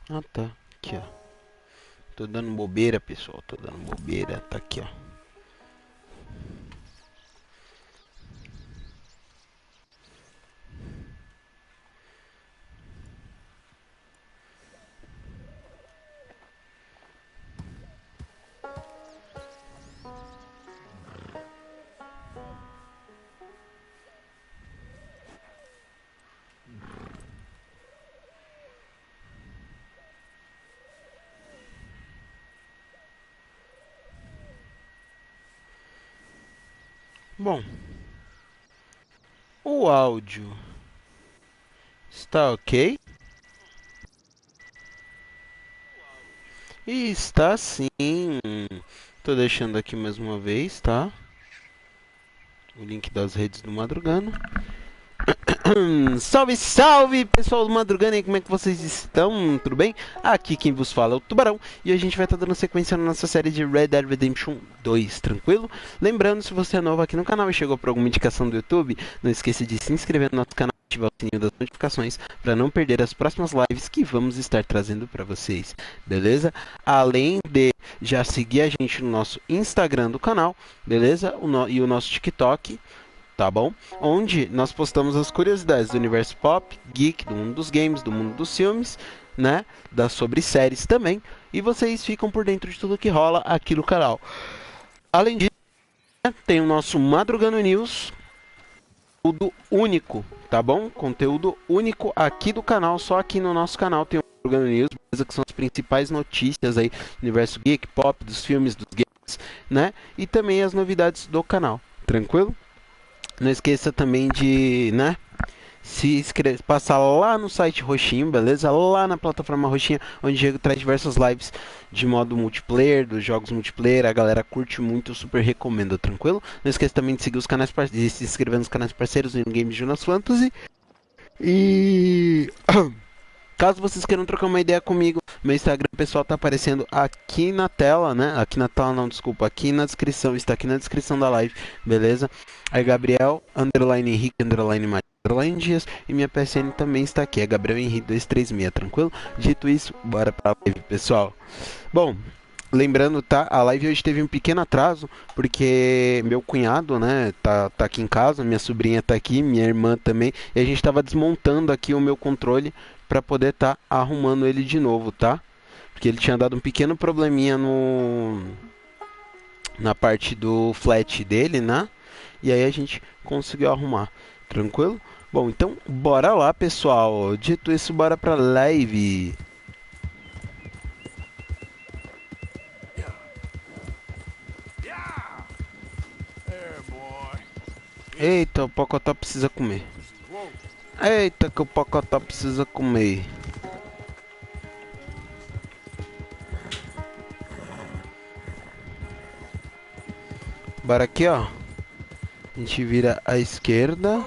Ah, tá. Aqui, ó. Tô dando bobeira, pessoal. Tô dando bobeira. Tá aqui, ó. Bom, o áudio está ok? E está sim. Tô deixando aqui mais uma vez, tá? O link das redes do Madrugano. Salve, salve, pessoal do Madrugano aí, como é que vocês estão? Tudo bem? Aqui quem vos fala é o Tubarão e a gente vai estar dando sequência na nossa série de Red Dead Redemption 2, tranquilo? Lembrando, se você é novo aqui no canal e chegou por alguma indicação do YouTube, não esqueça de se inscrever no nosso canal e ativar o sininho das notificações para não perder as próximas lives que vamos estar trazendo para vocês, beleza? Além de já seguir a gente no nosso Instagram do canal, beleza? E o nosso TikTok, tá bom? Onde nós postamos as curiosidades do universo pop, geek, do mundo dos games, do mundo dos filmes, né? Sobre séries também. E vocês ficam por dentro de tudo que rola aqui no canal. Além disso, né, tem o nosso Madrugano News, tudo único, tá bom? Conteúdo único aqui do canal, só aqui no nosso canal tem o Madrugano News, que são as principais notícias aí do universo geek, pop, dos filmes, dos games, né? E também as novidades do canal, tranquilo? Não esqueça também de, né, se inscrever, passar lá no site roxinho, beleza? Lá na plataforma roxinha, onde o Diego traz diversas lives de modo multiplayer, dos jogos multiplayer. A galera curte muito, eu super recomendo, tranquilo? Não esqueça também de seguir os canais de se inscrever nos canais parceiros no Games Jonas Fantasy. E caso vocês queiram trocar uma ideia comigo, meu Instagram pessoal tá aparecendo aqui na tela, né? Aqui na tela não, desculpa, aqui na descrição, está aqui na descrição da live, beleza? Aí Gabriel, underline Henrique, underline Maria, underline Dias, e minha PSN também está aqui, é Gabriel Henrique 236, tranquilo? Dito isso, bora pra live, pessoal. Bom, lembrando, tá? A live hoje teve um pequeno atraso, porque meu cunhado, né, tá aqui em casa, minha sobrinha tá aqui, minha irmã também, e a gente tava desmontando aqui o meu controle para poder estar arrumando ele de novo, tá? Porque ele tinha dado um pequeno probleminha no na parte do flat dele, né? E aí a gente conseguiu arrumar, tranquilo? Bom, então bora lá, pessoal. Dito isso, bora pra live. Eita, o Pocotó precisa comer. Eita, que o Pocotó precisa comer. Bora aqui, ó. A gente vira à esquerda.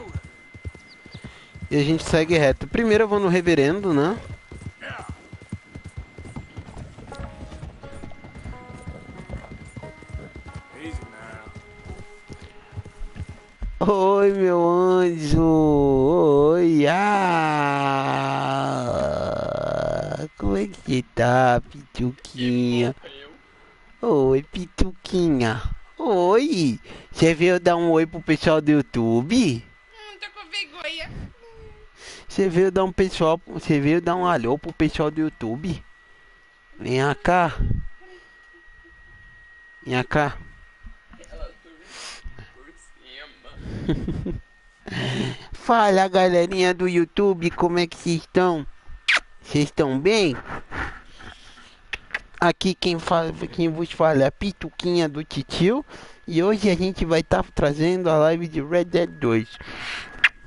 E a gente segue reto. Primeiro eu vou no reverendo, né? Oi, meu anjo. Oi, como é que tá, Pituquinha? Oi, Pituquinha. Oi. Você veio dar um oi pro pessoal do YouTube? Tô com vergonha. Você veio dar um alô pro pessoal do YouTube? Vem cá. Vem cá. Ela por cima. Fala, galerinha do YouTube, como é que vocês estão? Vocês estão bem? Aqui quem vos fala é a Pituquinha do Titio. E hoje a gente vai estar trazendo a live de Red Dead 2.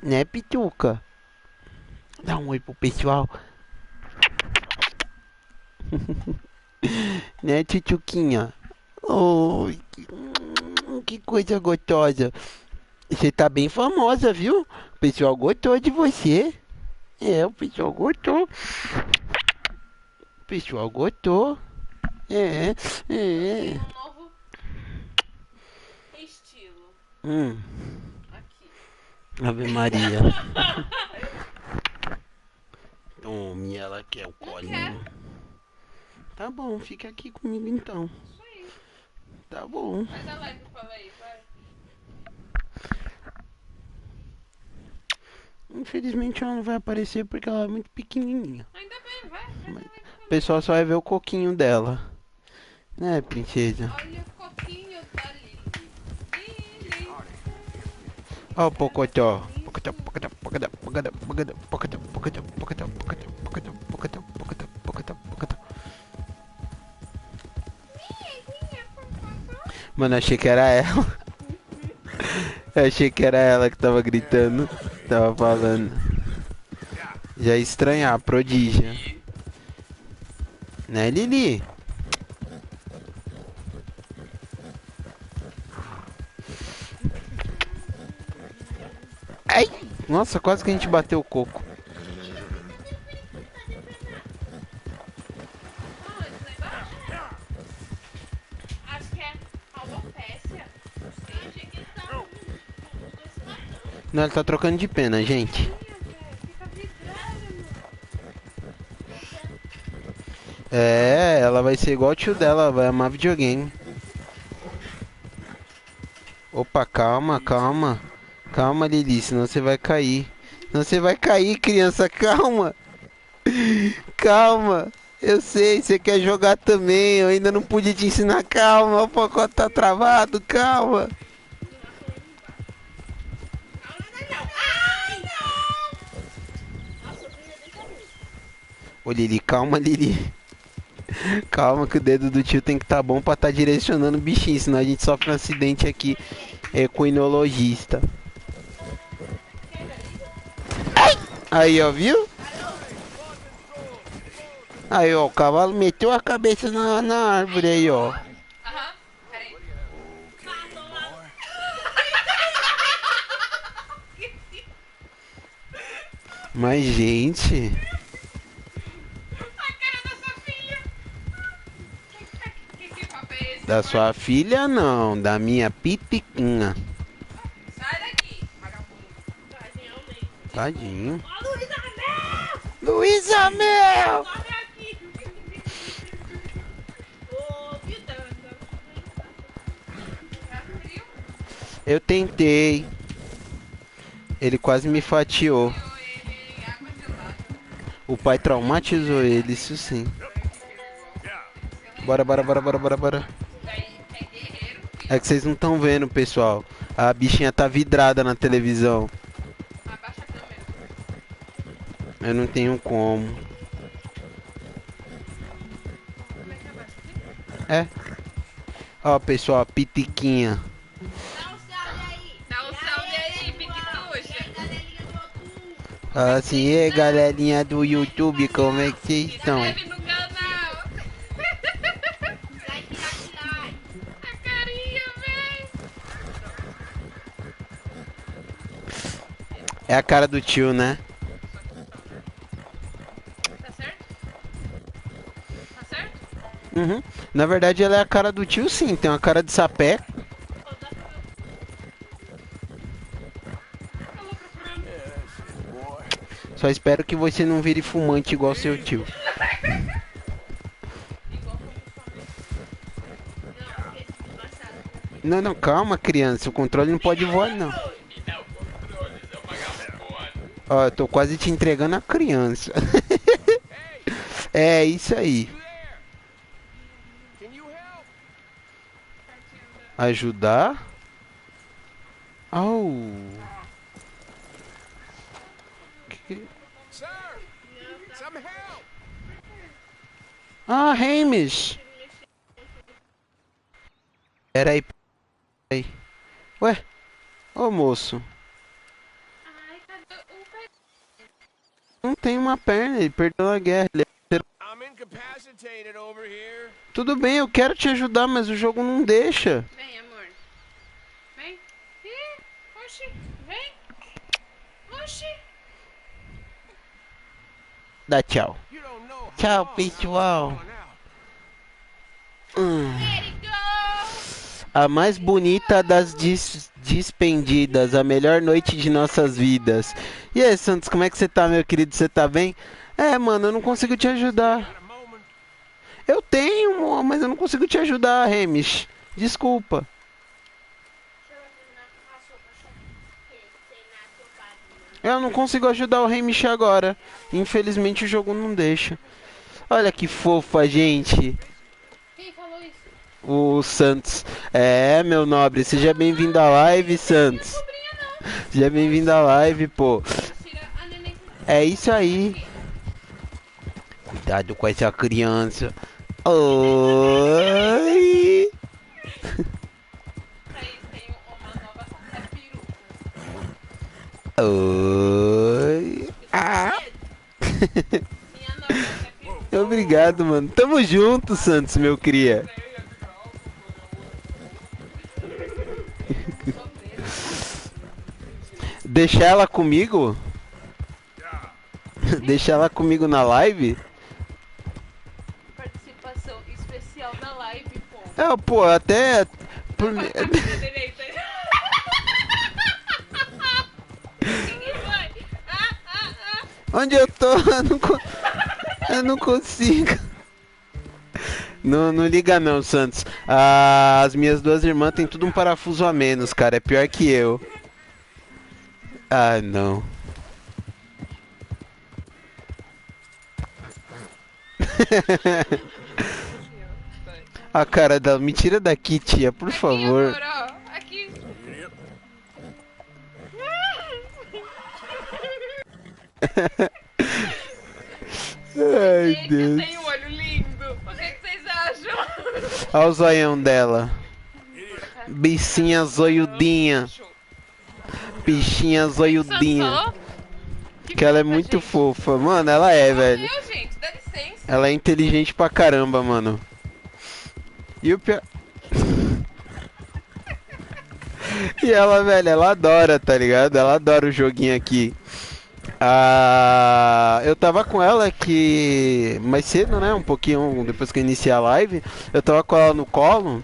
Né, Pituca? Dá um oi pro pessoal. Né, Tituquinha? Oi, que coisa gostosa. Você tá bem famosa, viu? O pessoal gostou de você. É, o pessoal gostou. pessoal gostou. É, Tem é. um novo estilo. Hum, Aqui. Ave Maria. Tome, ela quer o Não colinho. Tá bom, fica aqui comigo então. Isso aí. Tá bom. Faz a live, fala aí, vai. Infelizmente ela não vai aparecer porque ela é muito pequenininha. Ainda bem, vai. Faz a live, O fala. pessoal só vai ver o coquinho dela. Né, princesa? Olha o coquinho da Lili. Lili. Ó o pocotó. Pocotó, pocotó, pocotó, pocotó, pocotó, pocotó, pocotó, pocotó, pocotó, pocotó, pocotó, pocotó, pocotó, pocotó. Mano, achei que era ela. Eu achei que era ela que tava gritando. Tava falando. Já ia estranhar, prodígia. Né, Lili? Ai! Nossa, quase que a gente bateu o coco. Aonde? Lá embaixo? Acho que é alopécia. Não sei. Achei que eles estavam os dois se matando. Não, ele tá trocando de pena, gente. Fica vidrada, mano. É, ela vai ser igual o tio dela, ela vai amar videogame. Opa, calma, calma. Calma, Lili, senão você vai cair. Senão você vai cair, criança, calma. Calma. Eu sei, você quer jogar também. Eu ainda não pude te ensinar. Calma, o pacote tá travado, calma. Ai, não! Nossa, eu queria deixar isso. Ô, Lili, calma, Lili. Calma que o dedo do tio tem que estar bom pra estar direcionando o bichinho, senão a gente sofre um acidente aqui com o equinologista. Aí, ó, viu? Aí, ó, o cavalo meteu a cabeça na árvore aí, ó. Aham, peraí. Mas, gente, A cara da sua filha. Que papo é esse, da amor? sua filha não, da minha pitiquinha. Sai daqui, vagabundo. Tadinho, mesmo. Tadinho. Ó, Luísa, não! Luísa Mel! Corre aqui. Ô, vida. Tá frio? Eu tentei. Ele quase me fatiou. Criou ele em água gelada. O pai traumatizou ele, isso sim. Bora, bora, bora, bora, bora, bora. Daí é guerreiro, filho. É que vocês não estão vendo, pessoal. A bichinha tá vidrada na televisão. Abaixa a câmera. Eu não tenho como. Como é que abaixa aqui? É. Ó, pessoal, a pitiquinha. Dá um salve aí. Dá um salve aí, piquituxa. Fala assim, e galerinha do YouTube, como é que vocês Se estão? inscreve no canal. Like. A carinha, véi. É a cara do tio, né? Tá certo? Tá certo? Uhum. Na verdade, ela é a cara do tio, sim. Tem uma cara de sapé. Ô, dá pra ver. Alô, procurando. Só espero que você não vire fumante igual seu tio. Igual como sua mãe. Não, porque esse desgraçado. Não, não, calma, criança. O controle não pode voar, não. Me dá o controle, seu vagabundo. Ó, eu tô quase te entregando a criança. É isso aí. Ajudar? Au. Que- Ah, Hamish. Peraí, peraí. Ué, ô moço. Ai, cadê o pé? Não tem uma perna, ele perdeu a guerra. I'm incapacitated over here. Tudo bem, eu quero te ajudar, mas o jogo não deixa. Vem, amor. Vem. Ih, oxi. Vem. Oxi. Dá tchau. You don't know how Tchau, long pessoal. I'm gone out. Let it go! A mais bonita das despendidas, a melhor noite de nossas vidas. E aí, Santos, como é que você tá, meu querido? Você tá bem? É, mano, eu não consigo te ajudar. Got a moment? Eu tenho, mas eu não consigo te ajudar, Remis. Desculpa. Eu não consigo ajudar o Remis agora. Infelizmente o jogo não deixa. Olha que fofa, gente. Quem falou isso? O Santos. É, meu nobre, seja bem-vindo à live, Santos. Sobrinha não. Seja bem-vindo à live, pô. Tira a neném. É isso aí. Cuidado com essa criança. Oi. Thaís tem uma nova peruca. Oi. Ah. Minha nova peruca. Obrigado, mano. Tamo junto, Santos, meu cria. Deixar ela comigo? Deixar ela comigo na live? Participação especial da live, pô. É, pô, até. Direita. Quem vai? Onde eu tô? Eu não consigo. Não, não liga não, Santos. As minhas duas irmãs têm tudo um parafuso a menos, cara. É pior que eu. Ah, não. A cara dela. Me tira daqui, tia, por favor. Aqui, amor, ó. Aqui. Ai, Gente, eu Deus. tenho um olho lindo. O que vocês acham? Olha o zoião dela. Bichinha zoiudinha. Bichinha zoiudinha. Sansó? Que ela é fofa, muito gente. fofa. Mano, ela é, velho. Meu, gente, dá licença. Ela é inteligente pra caramba, mano. E o pior... E ela, velho, ela adora, tá ligado? Ela adora o joguinho aqui. Eu tava com ela aqui mais cedo, né? Um pouquinho depois que eu iniciei a live. Eu tava com ela no colo.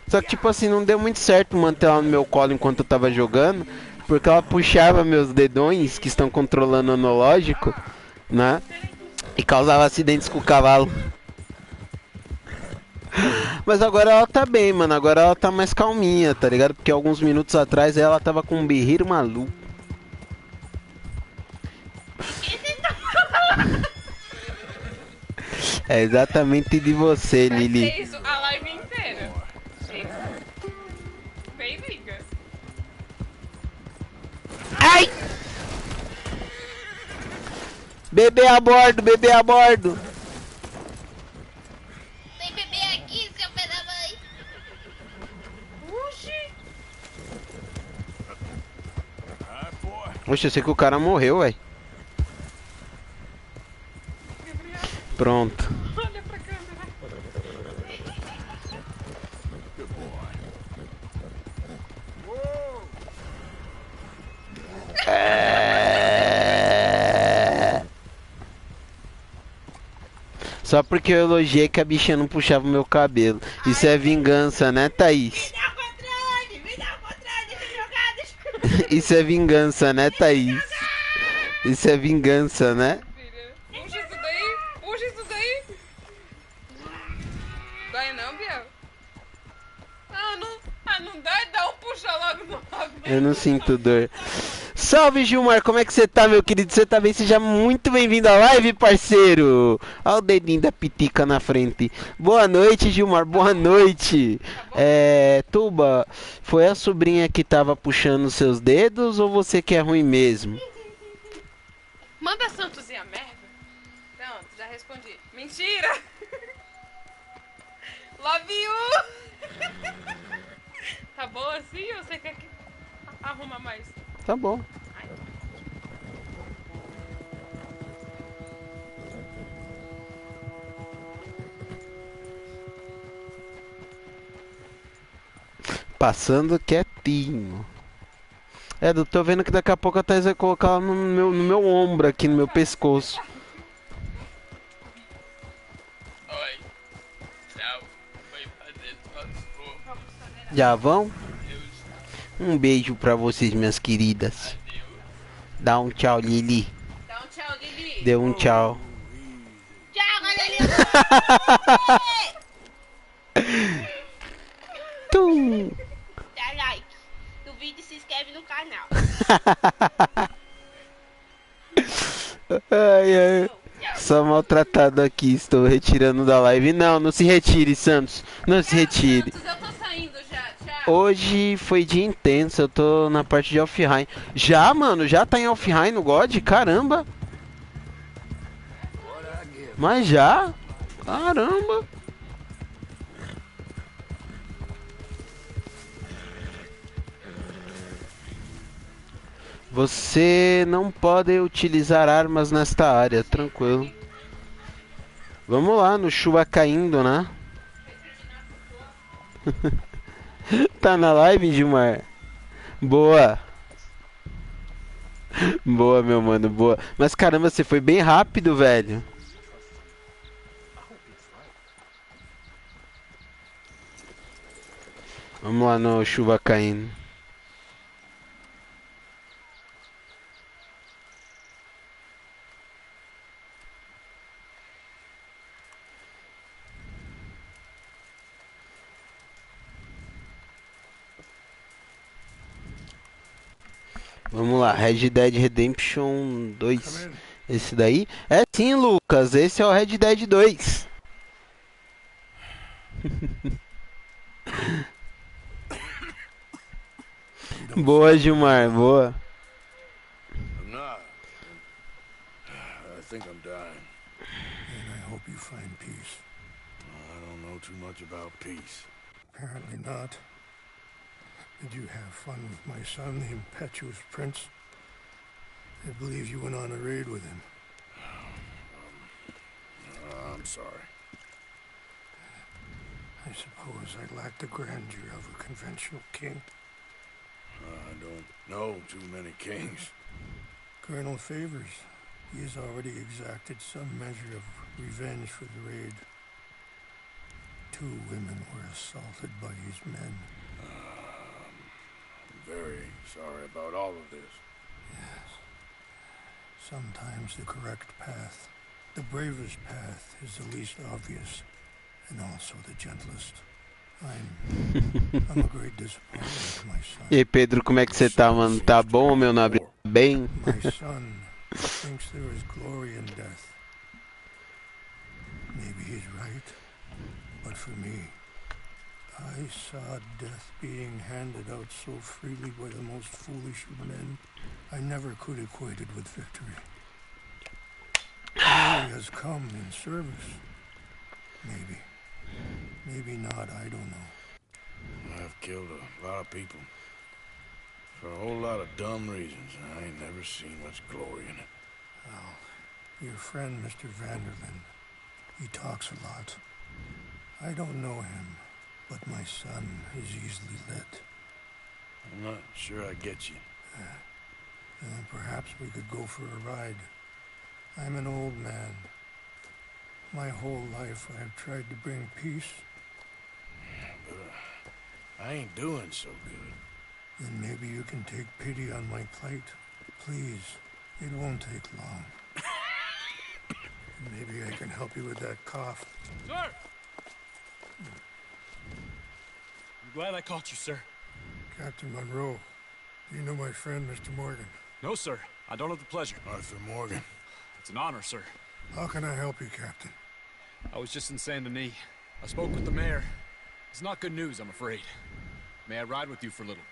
Só que, tipo assim, não deu muito certo manter ela no meu colo enquanto eu tava jogando. Porque ela puxava meus dedões, que estão controlando o analógico, né? E causava acidentes com o cavalo. Mas agora ela tá bem, mano. Agora ela tá mais calminha, tá ligado? Porque alguns minutos atrás ela tava com um berreiro maluco. É exatamente de você, Vai Lili. ser isso a live inteira. Gente, bem liga. Ai! Bebê a bordo, bebê a bordo. Tem bebê aqui, seu pé da mãe. Oxi. Alright, boy. Oxe, eu sei que o cara morreu, velho. Gabriel, Pronto. olha pra câmera. Good boy. Whoa! Só porque eu elogiei que a bichinha não puxava o meu cabelo. Isso é vingança, né, Thaís? Me dá o controle de jogadas. Isso é vingança, né, Thaís? Isso é vingança, né? Puxa isso daí, puxa isso daí. Dói não, Biel? Não dói, dá um puxa logo no cabelo. Eu não sinto dor. Salve, Gilmar, como é que você tá, meu querido? Você tá bem? Seja muito bem-vindo à live, parceiro. Olha o dedinho da pitica na frente. Boa noite, Gilmar, boa noite. Tuba, foi a sobrinha que tava puxando seus dedos ou você que é ruim mesmo? Manda Santos e a merda. Pronto, já respondi. Mentira! Love you! Tá bom assim ou você quer que arruma mais? Tá bom. Ai. Passando quietinho. Eu tô vendo que daqui a pouco a Thaís vai colocar ela no meu ombro aqui, no meu pescoço. Vamos tolerar. Já vão? Um beijo pra vocês, minhas queridas. Dá um tchau, Lili. Dá um tchau, Lili. Deu um tchau. Tchau, Lili. Tum. Dá like no vídeo e se inscreve no canal. Ai, ai. Só maltratado aqui, estou retirando da live. Não, não se retire, Santos. Não se retire. Santos, eu tô saindo já. Tchau. Hoje foi dia intenso, eu tô na parte de Alfheim. Já, mano, já tá em Alfheim no God? Caramba. Mas já? Caramba. Você não pode utilizar armas nesta área, tranquilo. Vamos lá, no chuva caindo, né? Tá na live, Gilmar? Boa. Boa, meu mano, boa. Mas caramba, você foi bem rápido, velho. Vamos lá no chuva caindo. Vamos lá, Red Dead Redemption 2. Esse daí? É sim, Lucas, esse é o Red Dead 2. Boa, Gilmar, boa. I'm not. I think I'm dying. And I hope you find peace. I don't know too much about peace. Apparently not. Did you have fun with my son, the impetuous prince? I believe you went on a raid with him. I'm sorry. I suppose I lacked the grandeur of a conventional king. I don't know too many kings. Colonel Favors, he has already exacted some measure of revenge for the raid. 2 women were assaulted by his men. I'm very sorry about all of this. Yes. Sometimes the correct path, the bravest path, is the least obvious, and also the gentlest. I'm a great disappointment to my son. E aí, Pedro, como é que você tá, mano? Tá bom, meu nobre? Bem? My son thinks there is glory in death. Maybe he's right, but for me, I saw death being handed out so freely by the most foolish of men. I never could equate it with victory. Glory has come in service. Maybe. Maybe not, I don't know. I've killed a lot of people. For a whole lot of dumb reasons. I ain't never seen much glory in it. Well, your friend, Mr. Vanderlyn, he talks a lot. I don't know him, but my son is easily led. I'm not sure I get you. Perhaps we could go for a ride. I'm an old man. My whole life I have tried to bring peace. But I ain't doing so good. Then maybe you can take pity on my plight. Please, it won't take long. Maybe I can help you with that cough. Sir! I'm glad I caught you, sir. Captain Monroe, do you know my friend, Mr. Morgan? No, sir. I don't have the pleasure. Arthur Morgan. It's an honor, sir. How can I help you, Captain? I was just in Saint Denis. I spoke with the mayor. It's not good news, I'm afraid. May I ride with you for a little?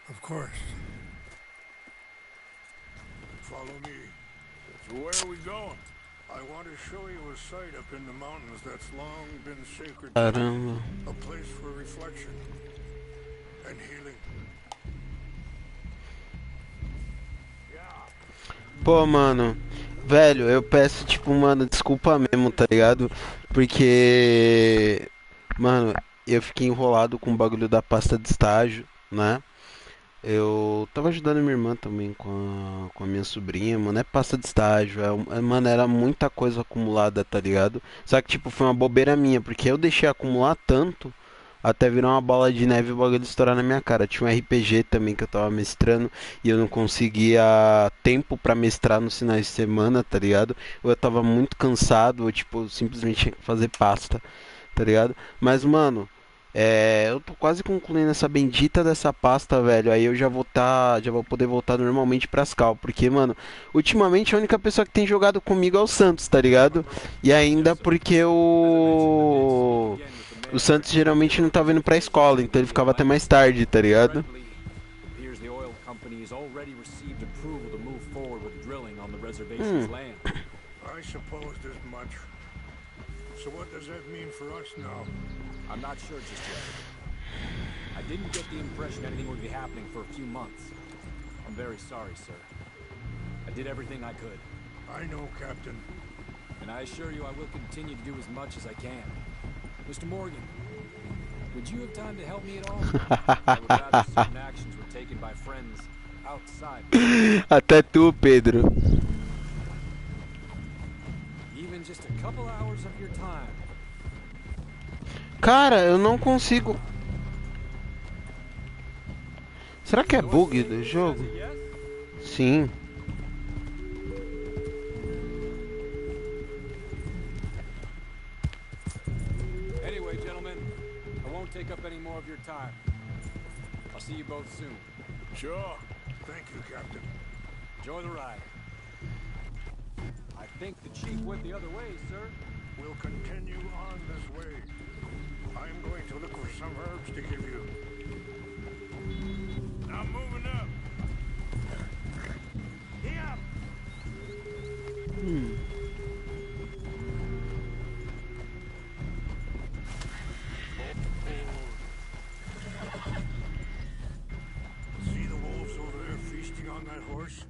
Of course. Follow me. So where are we going? I want to show you a site up in the mountains that's long been sacred. to me. Caramba. A place for reflection and healing. Pô, mano, velho, eu peço, tipo, mano, desculpa mesmo, tá ligado? Porque, mano, eu fiquei enrolado com o bagulho da pasta de estágio, né? Eu tava ajudando minha irmã também com a minha sobrinha, mano, é pasta de estágio, mano, era muita coisa acumulada, tá ligado? Só que, tipo, foi uma bobeira minha, porque eu deixei acumular tanto, até virar uma bola de neve e o bagulho estourar na minha cara. Tinha um RPG também que eu tava mestrando e eu não conseguia tempo pra mestrar nos finais de semana, tá ligado? Ou eu tava muito cansado, ou tipo, eu simplesmente tinha que fazer pasta, tá ligado? Mas, mano, eu tô quase concluindo essa bendita dessa pasta, velho. Aí eu já vou poder voltar normalmente pras cal. Porque, mano, ultimamente a única pessoa que tem jogado comigo é o Santos, tá ligado? E ainda porque o Santos geralmente não tava indo pra escola, então ele ficava até mais tarde, tá ligado? Appears the oil company has already received approval to move forward with drilling on the reservation's Hum. land. I supposed as much. So what does that mean for us now? I'm not sure just yet. I didn't get the impression anything would be happening for a few months. I'm very sorry, sir. I did everything I could. I know, Captain. And I assure you I will continue to do as much as I can. Mr. Morgan, would you have time to help me at all? I would rather certain actions were taken by friends outside. Até tu, Pedro. Even just a couple hours of your time. Cara, eu não consigo. Será que é bug do jogo? Sim. Anyway, gentlemen, I won't take up any more of your time. I'll see you both soon. Sure. Thank you, Captain. Enjoy the ride. I think the chief went the other way, sir. We'll continue on this way. I'm going to look for some herbs to give you. I'm moving up. Yeah. See the wolves over there feasting on that horse?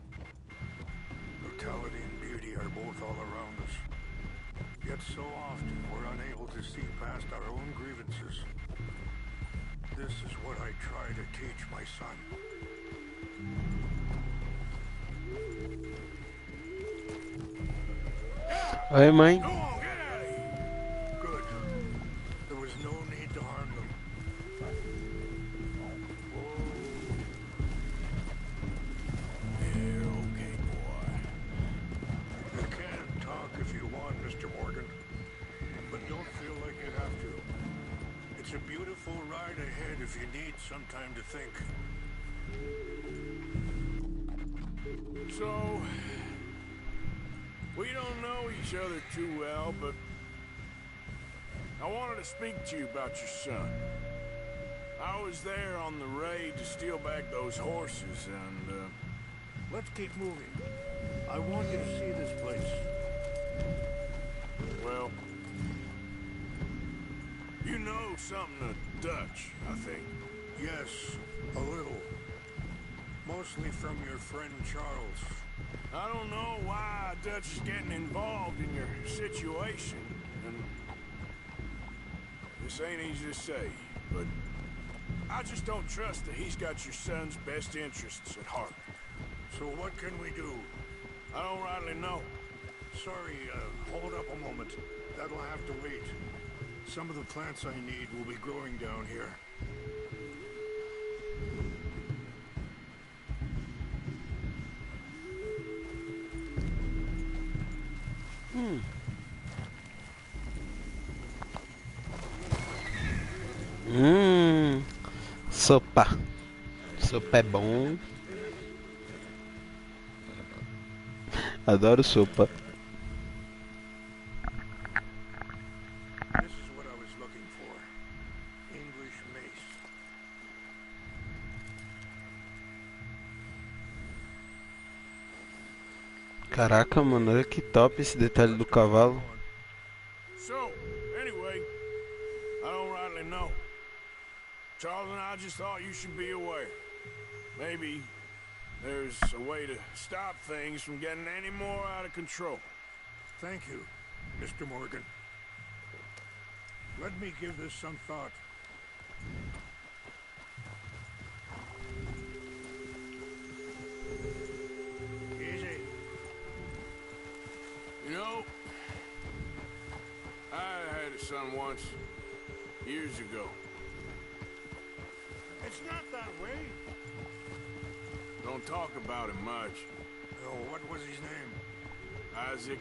Brutality and beauty are both all around us. Yet so often we're unable to see past our own grievances. This is what I try to teach my son. Oi, mãe. Go on, get out of here. Good. There was no need to harm them. You're okay, boy. You can talk if you want, Mr. Morgan. But don't feel like you have to. It's a beautiful ride ahead if you need some time to think. So, we don't know each other too well, but I wanted to speak to you about your son. I was there on the raid to steal back those horses, and, Let's keep moving. I want you to see this place. well, you know something of Dutch, I think. Yes, a little. Mostly from your friend Charles. I don't know why Dutch is getting involved in your situation, and this ain't easy to say, but I just don't trust that he's got your son's best interests at heart. So what can we do? I don't rightly know. Sorry, hold up a moment. That'll have to wait. Some of the plants I need will be growing down here. Sopa. Sopa é bom. Adoro sopa. This is what I was looking for. English mace. Caraca, mano, olha que top esse detalhe do cavalo. So, anyway, I don't rightly know. Charles and I just thought you should be aware. Maybe there's a way to stop things from getting any more out of control. Thank you, Mr. Morgan. Let me give this some thought. Easy. You know, I had a son once, years ago. It's not that way. Don't talk about him much. Oh, what was his name? Isaac.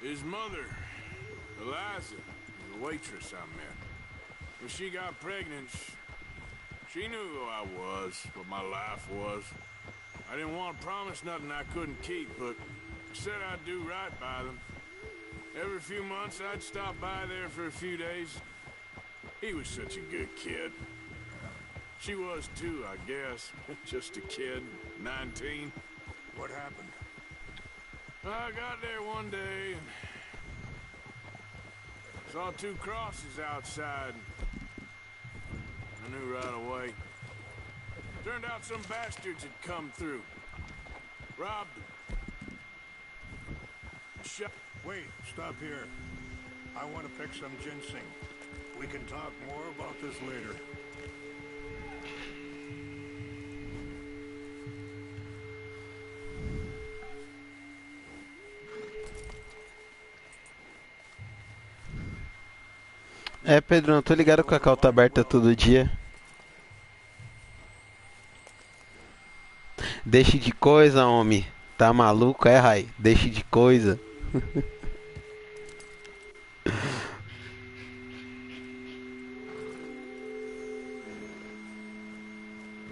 His mother, Eliza, the waitress I met. When she got pregnant, she knew who I was, what my life was. I didn't want to promise nothing I couldn't keep, but I said I'd do right by them. Every few months, I'd stop by there for a few days. He was such a good kid. She was too, I guess. Just a kid, 19. What happened? I got there one day and saw 2 crosses outside. I knew right away. Turned out some bastards had come through. Robbed them. Shot. Wait, stop here. I want to pick some ginseng. We can talk more about this later. É, Pedro, não tô ligado que a cal tá aberta todo dia. Deixe de coisa, homem. Tá maluco, é, Rai? Deixe de coisa.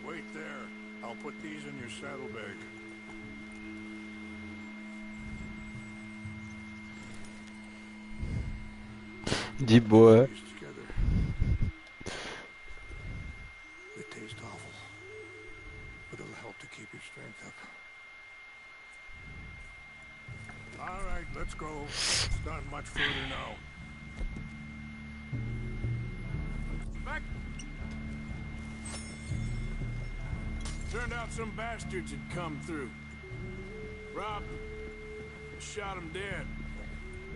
Wait there. I'll put these in your saddlebag. De boa. These together. They taste awful, but it'll help to keep your strength up. All right, let's go. It's not much further now. Back. Turned out some bastards had come through. Robbed them. Shot them dead.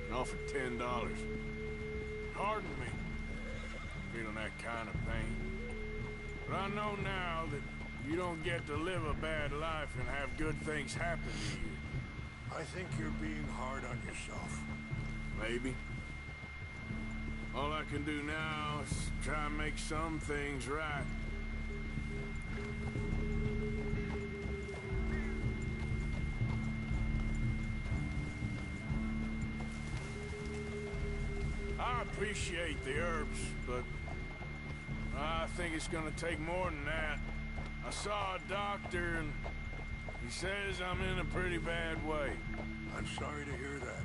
And offered $10. Pardon me. Feeling that kind of pain. But I know now that you don't get to live a bad life and have good things happen to you. I think you're being hard on yourself. Maybe. All I can do now is try and make some things right. I appreciate the herbs, but I think it's gonna take more than that. I saw a doctor and he says I'm in a pretty bad way. I'm sorry to hear that.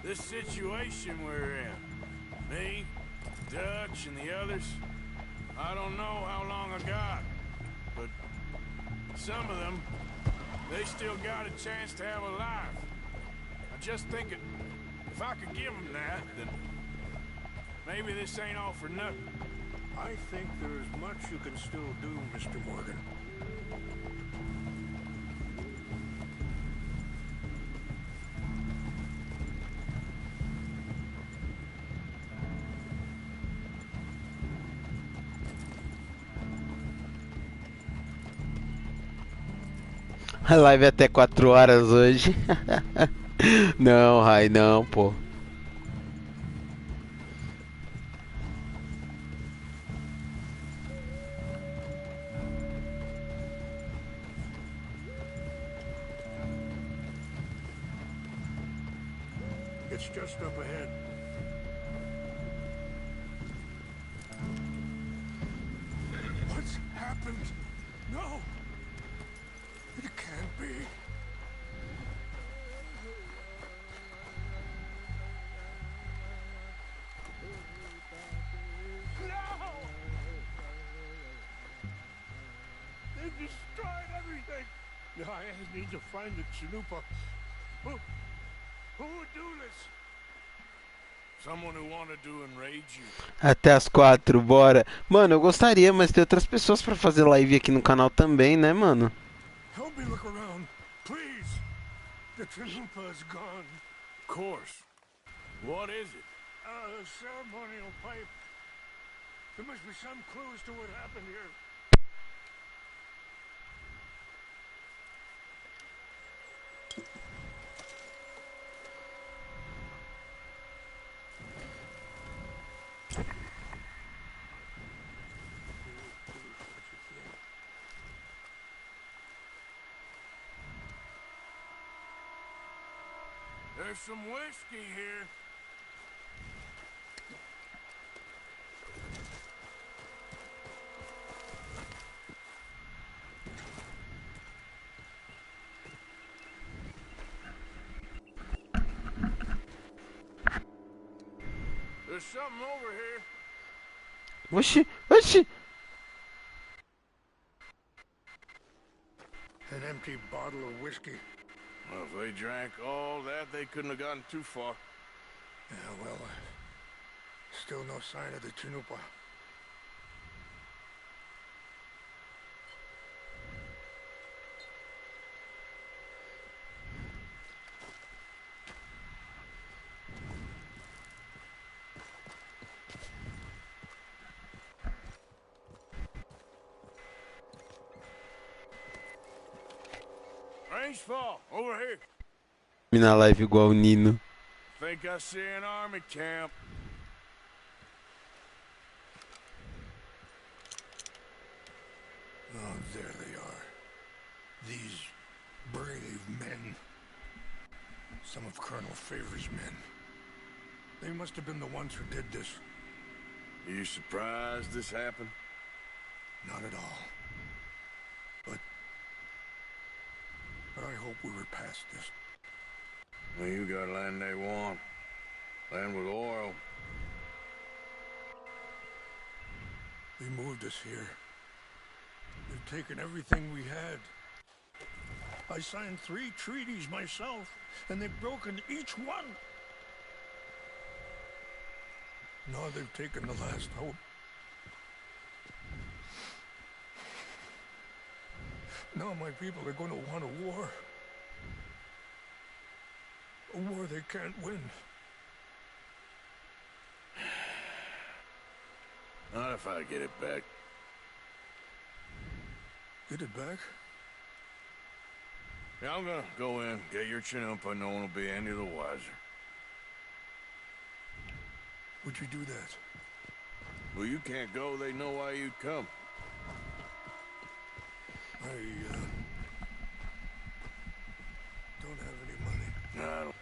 This situation we're in, me, Dutch, and the others, I don't know how long I got, but some of them, they still got a chance to have a life. I just think if I could give them that, then maybe this ain't all for nothing. I think there is much you can still do, Mr. Morgan. A live é até 4 horas hoje. Não, Rai, não, pô. It's just up ahead. What's happened? No! It can't be. No! They've destroyed everything. I need to find the chalupa. Who would do this? Someone who wanted to enrage you. Até as 4, bora. Mano, eu gostaria, mas tem outras pessoas pra fazer live aqui no canal também, né, mano? Help me look around, please. The chalupa is gone. Of course. What is it? A ceremonial pipe. There must be some clues to what happened here. There's some whiskey here. There's something over here. Oxi, oxi. An empty bottle of whiskey. Well, if they drank all that, they couldn't have gotten too far. Yeah, well, still no sign of the Chanupa. Range fall, over here. Na live igual o Nino. Think I see an army camp. Oh, there they are. These brave men. Some of Colonel Favor's men. They must have been the ones who did this. Are you surprised this happened? Not at all. But I hope we were past this. Well, you got land they want. Land with oil. They moved us here. They've taken everything we had. I signed 3 treaties myself, and they've broken each one. Now they've taken the last hope. Now my people are going to want a war. A war they can't win. Not if I get it back. Get it back? Yeah, I'm gonna go in, get your Chanupa, no one will be any the wiser. Would you do that? Well, you can't go, they know why you'd come. I don't have any money. No, I don't.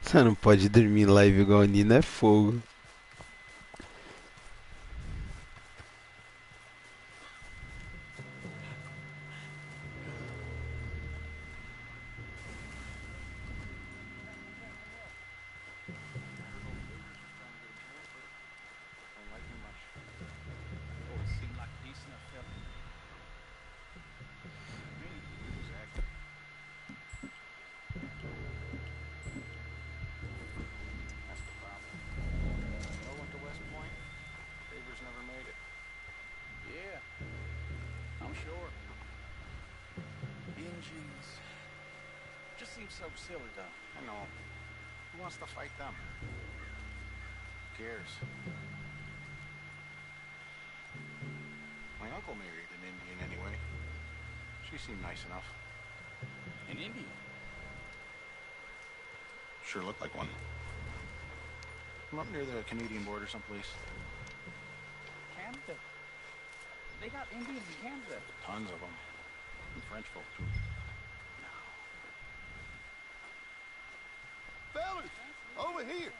Você não pode dormir em live igual o Nino, é fogo. So silly, though. I know. Who wants to fight them? Who cares? My uncle married an Indian anyway. She seemed nice enough. An Indian? Sure looked like one. I'm up near the Canadian border someplace. Canada? They got Indians in Canada. Tons of them. And French folk, too. Fellas, over here.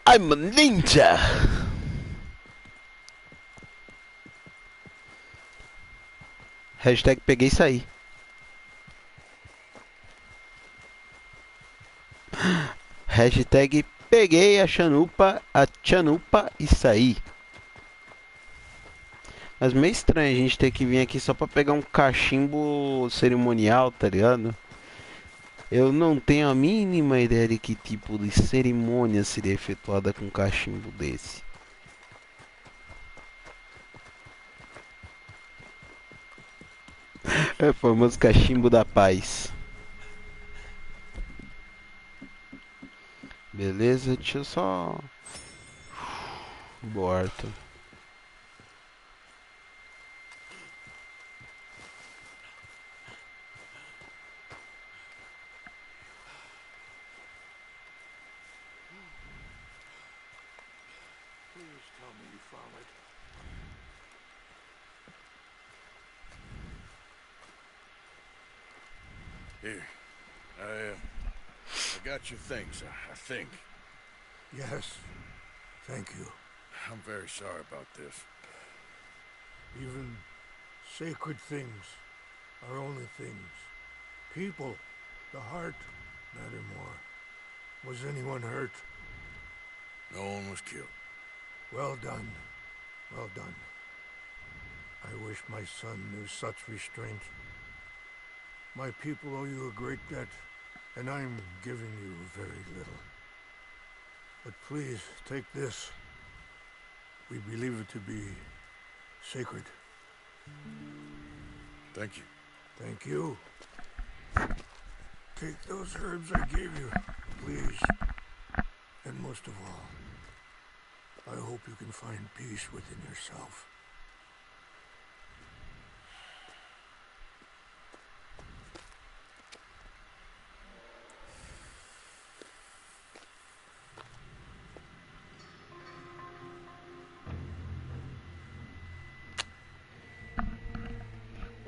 I'm a ninja! Hashtag peguei e saí. Hashtag peguei a chanupa e saí. Mas meio estranho a gente ter que vir aqui só pra pegar um cachimbo cerimonial, tá ligado? Eu não tenho a mínima ideia de que tipo de cerimônia seria efetuada com um cachimbo desse. É o famoso cachimbo da paz. Beleza, deixa eu só... Boa, Arthur. Please tell me you found it. Here. I got your things, I think. Yes. Thank you. I'm very sorry about this. Even sacred things are only things. People, the heart, matter more. Was anyone hurt? No one was killed. Well done. Well done. I wish my son knew such restraint. My people owe you a great debt, and I'm giving you very little. But please, take this. We believe it to be sacred. Thank you. Thank you. Take those herbs I gave you, please. And most of all, I hope you can find peace within yourself.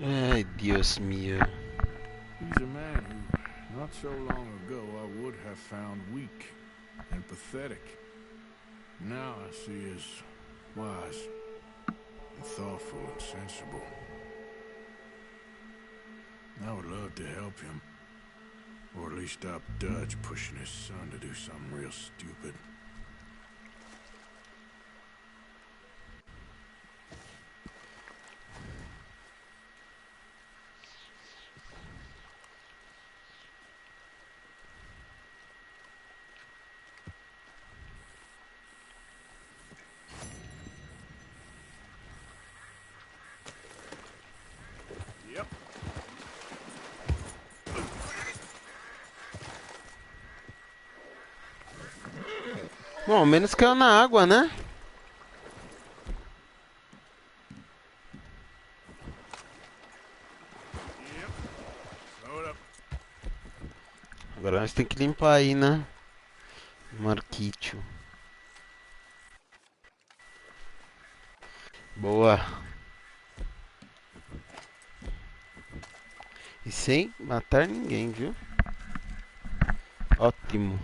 Ai, Deus mío. He's a man who, not so long ago, I would have found weak and pathetic. Now I see as wise and thoughtful and sensible. I would love to help him. Or at least stop Dutch pushing his son to do something real stupid. Yep. Bom, ao menos caiu na água, né? Yep. Load up. Agora nós temos que limpar aí, né? Marquítio. Boa. E sem matar ninguém, viu? Ótimo.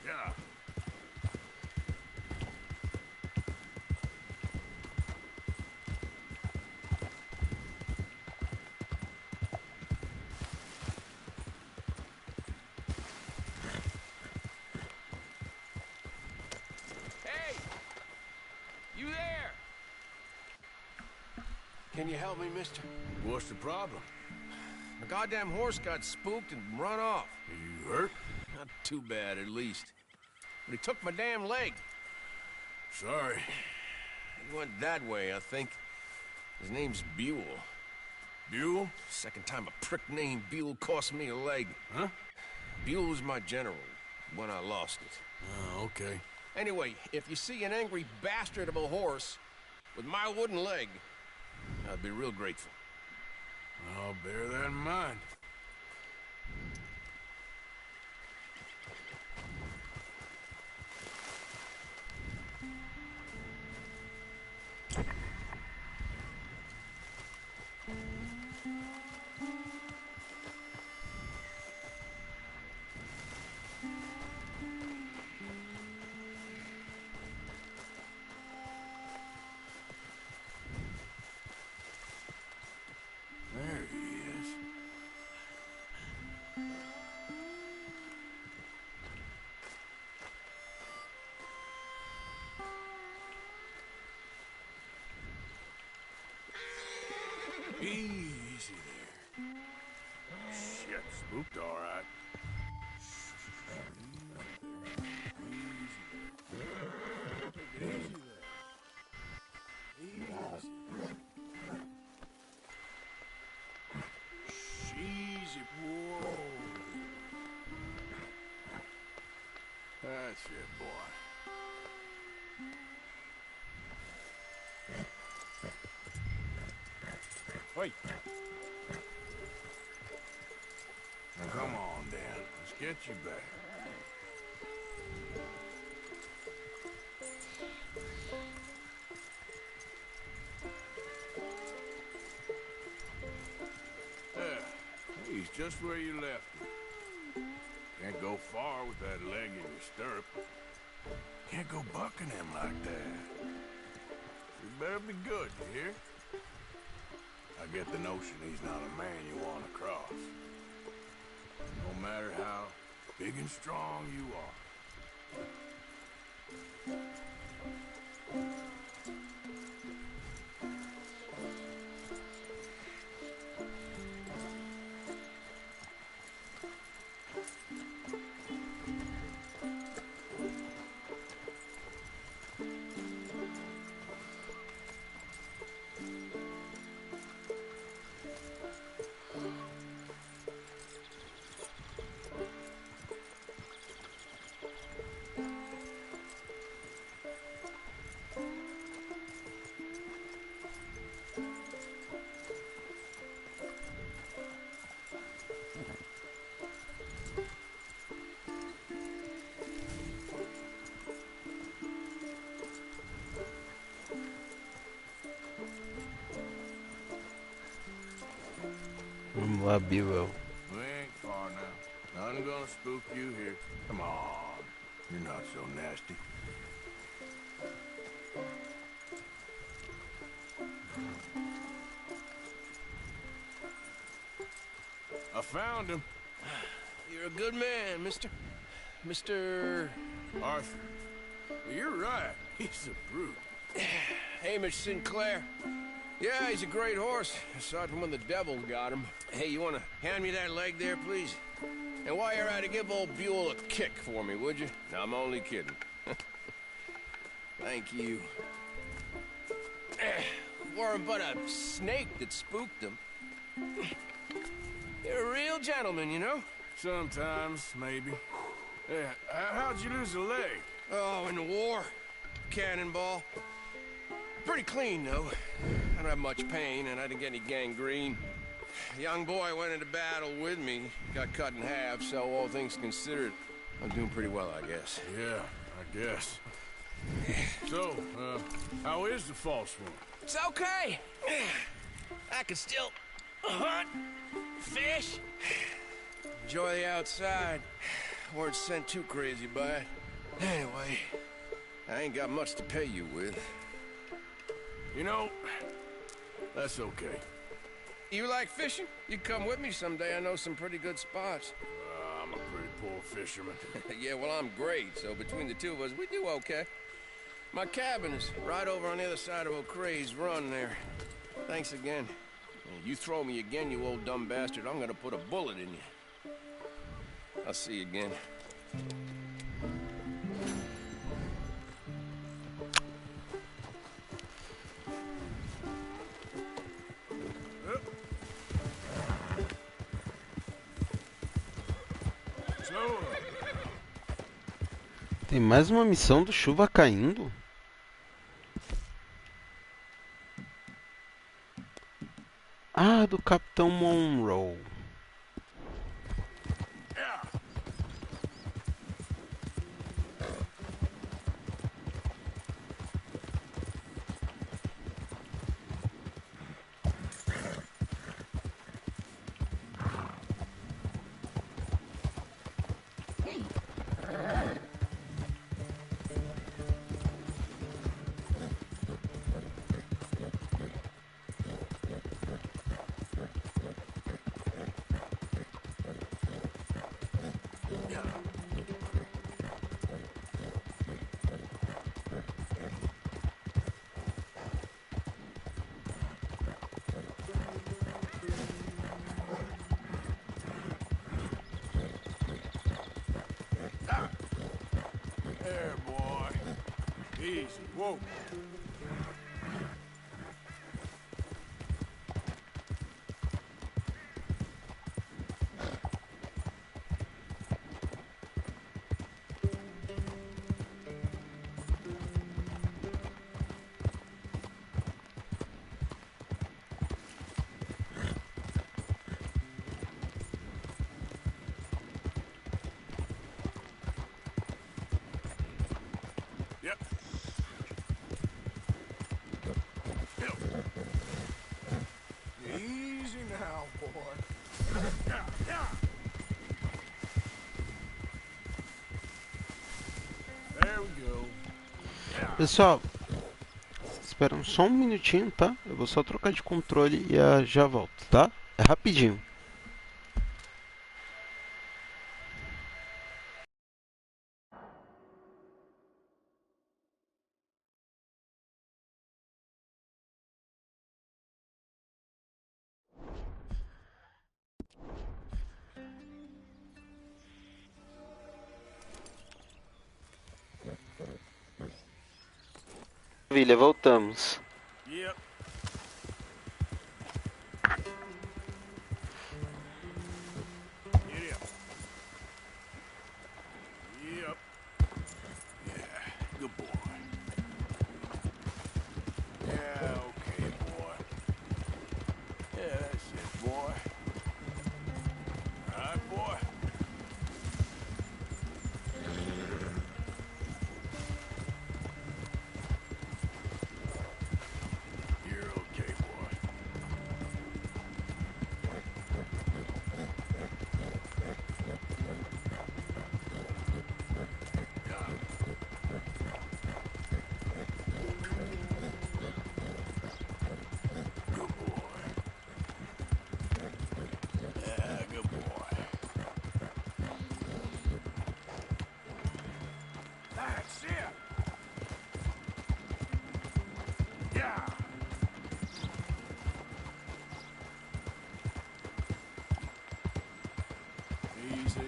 Yeah. Hey! You there? Can you help me, mister? What's the problem? My goddamn horse got spooked and run off. You hurt? Not too bad, at least. But he took my damn leg. Sorry. He went that way, I think. His name's Buell. Buell? Second time a prick named Buell cost me a leg. Huh? Buell was my general when I lost it. Oh, okay. Anyway, if you see an angry bastard of a horse with my wooden leg, I'd be real grateful. I'll bear that in mind. Easy there. Shit, spooked all right. Easy there. Easy, whoa. That's it, boy. Wait. Now come on, Dan. Let's get you back. He's just where you left him. Can't go far with that leg in your stirrup. Can't go bucking him like that. You better be good, you hear? I get the notion he's not a man you want to cross. No matter how big and strong you are. Vamos lá, Bill. We ain't far now. Nothing gonna spook you here. Come on. You're not so nasty. I found him. You're a good man, Mr. Arthur. You're right. He's a brute. Hamish Sinclair. Yeah, he's a great horse, aside from when the devil got him. Hey, you want to hand me that leg there, please? And while you're at it, give old Buell a kick for me, would you? No, I'm only kidding. Thank you. Weren't but a snake that spooked him. You're a real gentleman, you know? Sometimes, maybe. Yeah, how'd you lose a leg? Oh, in the war. Cannonball. Pretty clean, though. I don't have much pain, and I didn't get any gangrene. A young boy went into battle with me, got cut in half, so all things considered, I'm doing pretty well, I guess. Yeah, I guess. So, how is the false one? It's okay. I can still hunt, fish, enjoy the outside. Weren't sent too crazy by it. Anyway, I ain't got much to pay you with. You know, that's okay. You like fishing? You come with me someday. I know some pretty good spots. I'm a pretty poor fisherman. Yeah, well, I'm great, so between the two of us, we do okay. My cabin is right over on the other side of O'Crea's Run there. Thanks again. You throw me again, you old dumb bastard, I'm gonna put a bullet in you. I'll see you again. Tem mais uma missão do Chuva Caindo? Ah, do Capitão Monroe. Easy. Whoa. Yep. Easy now, boy. There we go. Pessoal, espera só um minutinho, tá? Eu vou só trocar de controle e já volto, tá? É rapidinho. Maravilha, voltamos. Yep. Get up. Yep. Yeah, good boy. Yeah, okay, boy. Yeah, that's it, boy. All right, boy. You're okay, boy. Good boy. Yeah, good boy. That's it. Yeah. Easy.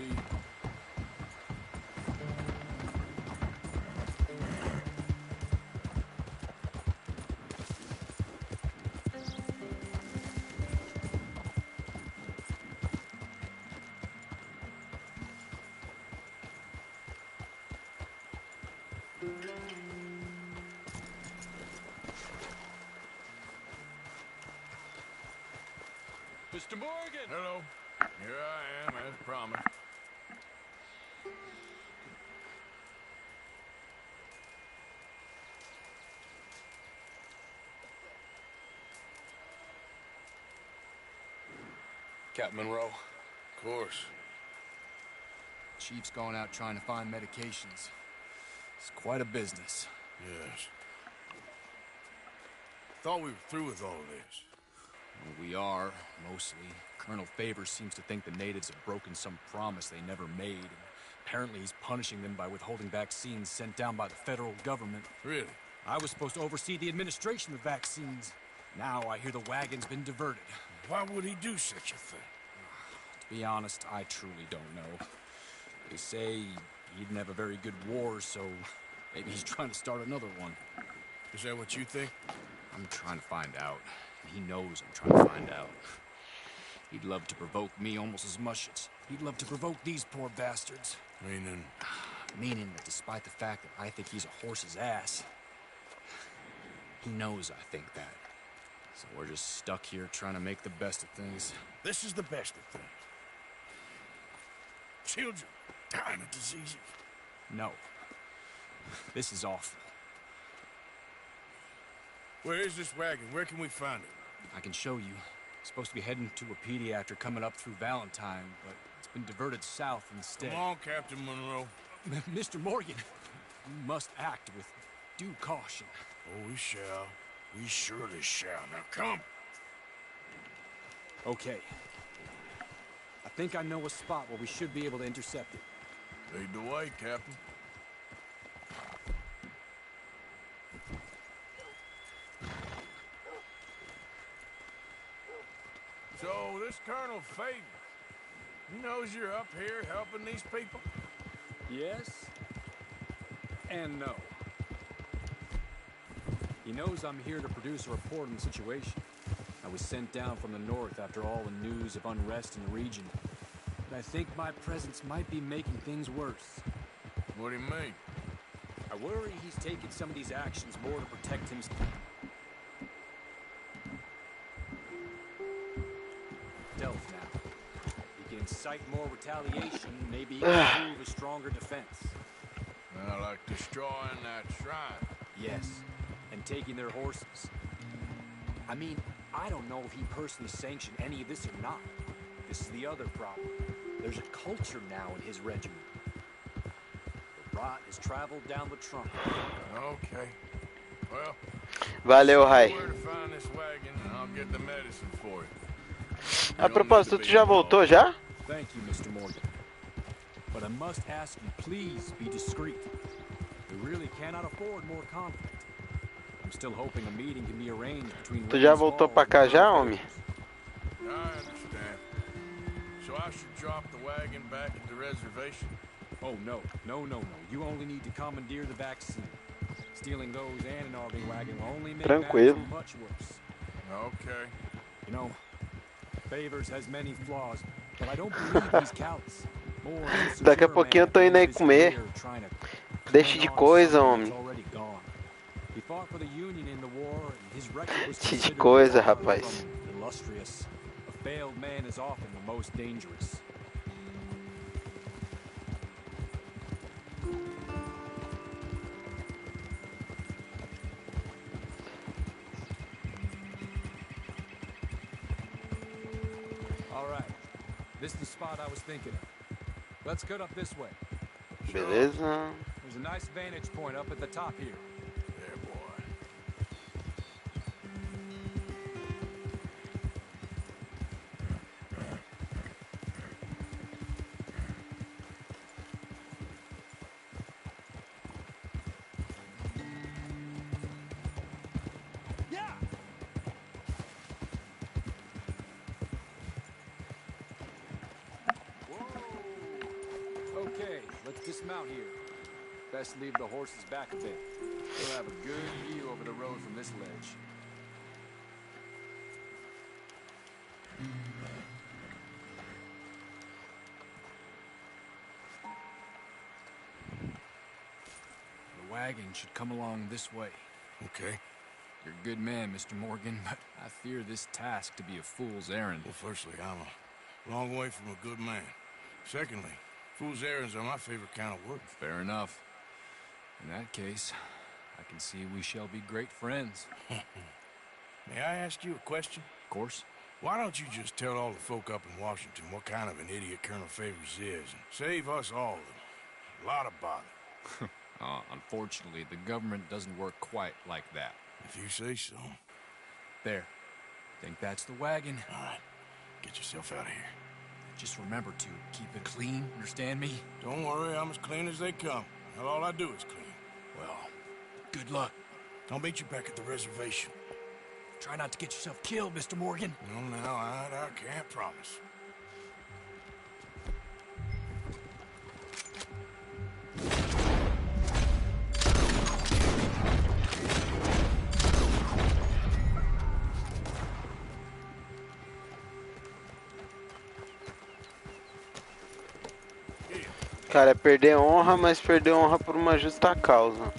Mr. Morgan! Hello. Here I am, as promised. Captain Monroe, Of course. Chief's gone out trying to find medications. It's quite a business. Yes. Thought we were through with all this. Well, we are, mostly. Colonel Favors seems to think the natives have broken some promise they never made. And apparently he's punishing them by withholding vaccines sent down by the federal government. Really? I was supposed to oversee the administration of vaccines. Now I hear the wagon's been diverted. Why would he do such a thing? To be honest, I truly don't know. They say he didn't have a very good war, so maybe he's trying to start another one. Is that what you think? I'm trying to find out. He knows I'm trying to find out. He'd love to provoke me almost as much as he'd love to provoke these poor bastards. Meaning that despite the fact that I think he's a horse's ass, he knows I think that. So we're just stuck here trying to make the best of things. This is the best of things. Children dying of diseases. No. This is awful. Where is this wagon? Where can we find it? I can show you. It's supposed to be heading to a pediatric coming up through Valentine, but it's been diverted south instead. Come on, Captain Monroe. Mr. Morgan, you must act with due caution. Oh, we shall. We surely shall. Now come. Okay. I think I know a spot where we should be able to intercept it. Lead the way, Captain. So, this Colonel Favors, he knows you're up here helping these people? Yes and no. He knows I'm here to produce a report on the situation. I was sent down from the north after all the news of unrest in the region. But I think my presence might be making things worse. What do you mean? I worry he's taking some of these actions more to protect himself. Now. He can incite more retaliation, maybe he can prove a stronger defense. Like destroying that shrine. Yes, and taking their horses. I mean, I don't know if he personally sanctioned any of this or not. This is the other problem. There's a culture now in his regiment. The rot has traveled down the trunk. Okay. Well, Valeu, Rai. where to find this wagon and I'll get the medicine for you. A propósito, tu já voltou já? Thank you, Mr. Morgan. But I must ask you, please be discreet. We really cannot afford more conflict. I'm still hoping a meeting can be arranged between. Tu já voltou pra cá já, homem? I understand. So I should drop the wagon back at the reservation? Oh, no. You only need to commandeer the vaccine. Stealing those and an RV wagon will only make Tranquilo. matters much worse. Okay. You know, Favors has many flaws, but I don't believe he's callous. Daqui a pouquinho eu tô indo aí comer. Deixa de coisa, homem. Deixa de coisa, rapaz. A failed man is often the most dangerous. All right. This is the spot I was thinking of. Let's cut up this way. Beleza. There's a nice vantage point up at the top here. Yeah, boy. Yeah. Whoa. Okay, let's dismount here. Best leave the horses back a bit. We'll have a good view over the road from this ledge. The wagon should come along this way. Okay. You're a good man, Mr. Morgan, but I fear this task to be a fool's errand. Well, firstly, I'm a long way from a good man. Secondly, fool's errands are my favorite kind of work. Fair enough. In that case, I can see we shall be great friends. May I ask you a question? Of course. Why don't you just tell all the folk up in Washington what kind of an idiot Colonel Favors is and save us all a lot of bother? Unfortunately, the government doesn't work quite like that. If you say so. There. Think that's the wagon? All right. Get yourself out of here. Just remember to keep it clean, understand me? Don't worry, I'm as clean as they come. Now all I do is clean. Well, good luck. I'll meet you back at the reservation. Try not to get yourself killed, Mr. Morgan. No, now, I can't promise. Cara, é perder honra, mas perder honra por uma justa causa.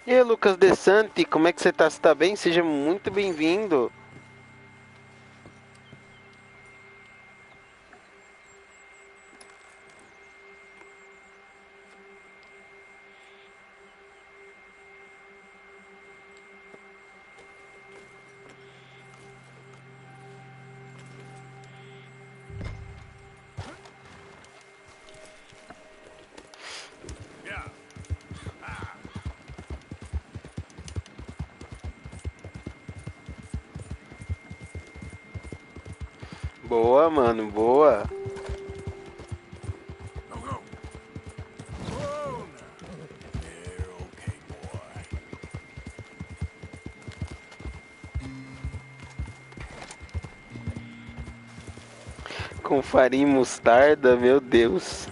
E aí, Lucas De Santi, como é que você tá? Você tá bem? Seja muito bem-vindo. Boa, mano, boa. Com farinha e mostarda, meu Deus.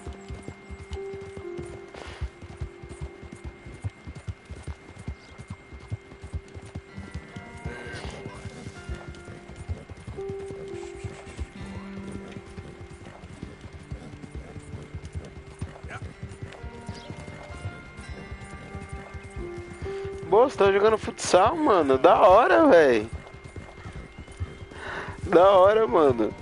Boa, você tá jogando futsal, mano. Da hora, velho. Da hora, mano.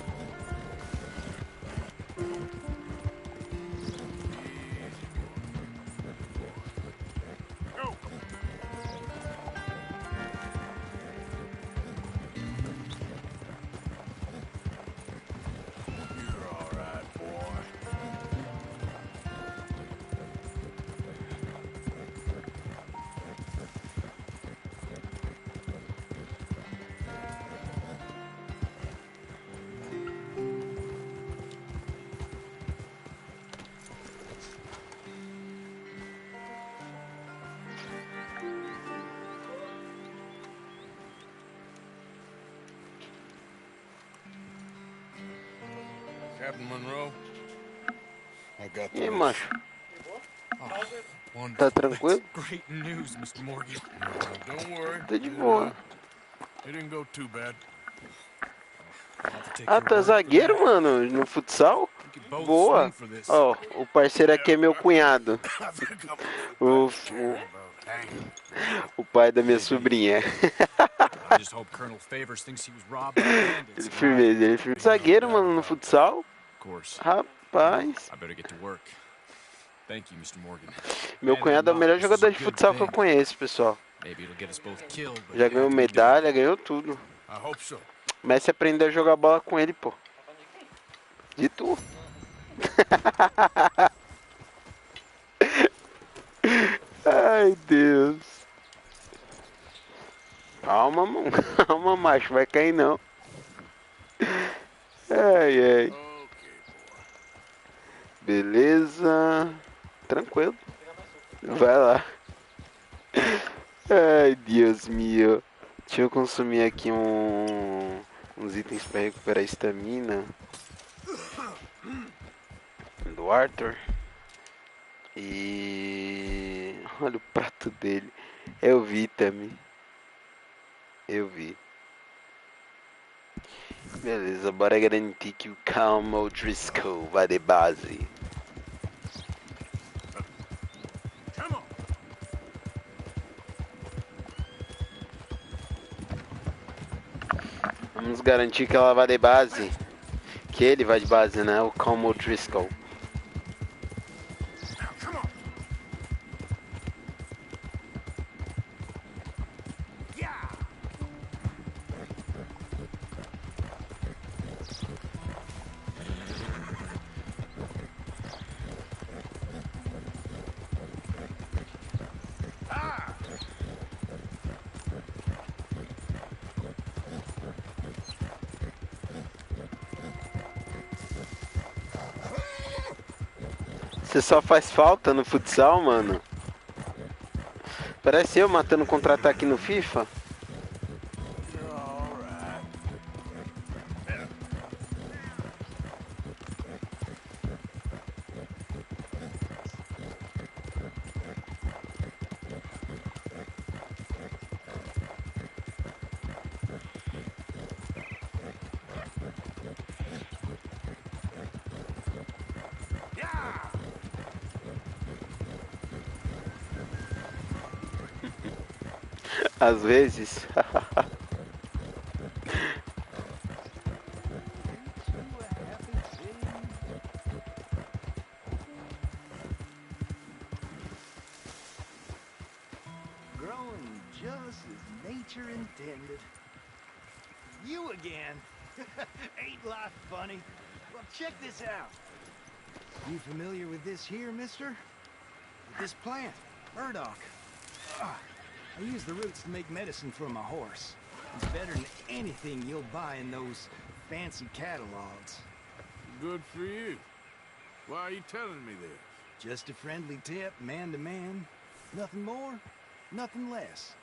Captain Monroe. I got E aí, this. macho? Wonderful. Tá tranquilo? Great news, Mr. Morgan. Don't worry. Tá de boa. It didn't go too bad. I'll have to take Ah, your tu é word for zagueiro, that. mano? No futsal? We could both Boa. swing for this. Ó, o parceiro aqui é meu cunhado. I think I'm O, scared about hanging. o pai da minha sobrinha. I just hope Colonel Favors thinks he was robbed by bandits. Firmeza, ele é firmeza. Zagueiro, mano, no futsal? Of course. Rapaz. I better get to work. Thank you, Mr. Morgan. Meu cunhado é o melhor jogador de futsal que eu conheço, pessoal. Maybe it'll get us both killed, but Já it ganhou had to be done. medalha, ganhou tudo. I hope so. Messi aprendeu a jogar bola com ele, pô. De tu. Ai, Deus. Calma, mano. Calma, macho. Vai cair, não. Ai, ai. Okay, boy. Beleza. Tranquilo. Vai lá. Ai, Deus meu. Deixa eu consumir aqui uns itens para recuperar a estamina do Arthur. E olha o prato dele. Eu vi também. Eu vi. Beleza, bora garantir que o Colm ou Driscoll vai de base. Come on. Vamos garantir que ela vai de base. Que ele vai de base, né? O Colm ou Driscoll. Come on. Yeah. Você só faz falta no futsal, mano. Parece eu matando contra-ataque no FIFA. Às vezes. Growing just as nature intended. You again? Ain't life funny? Well, check this out. You familiar with this here, mister? With this plant, burdock. I use the roots to make medicine for my horse. It's better than anything you'll buy in those fancy catalogs. Good for you. Why are you telling me this? Just a friendly tip, man to man. Nothing more, nothing less.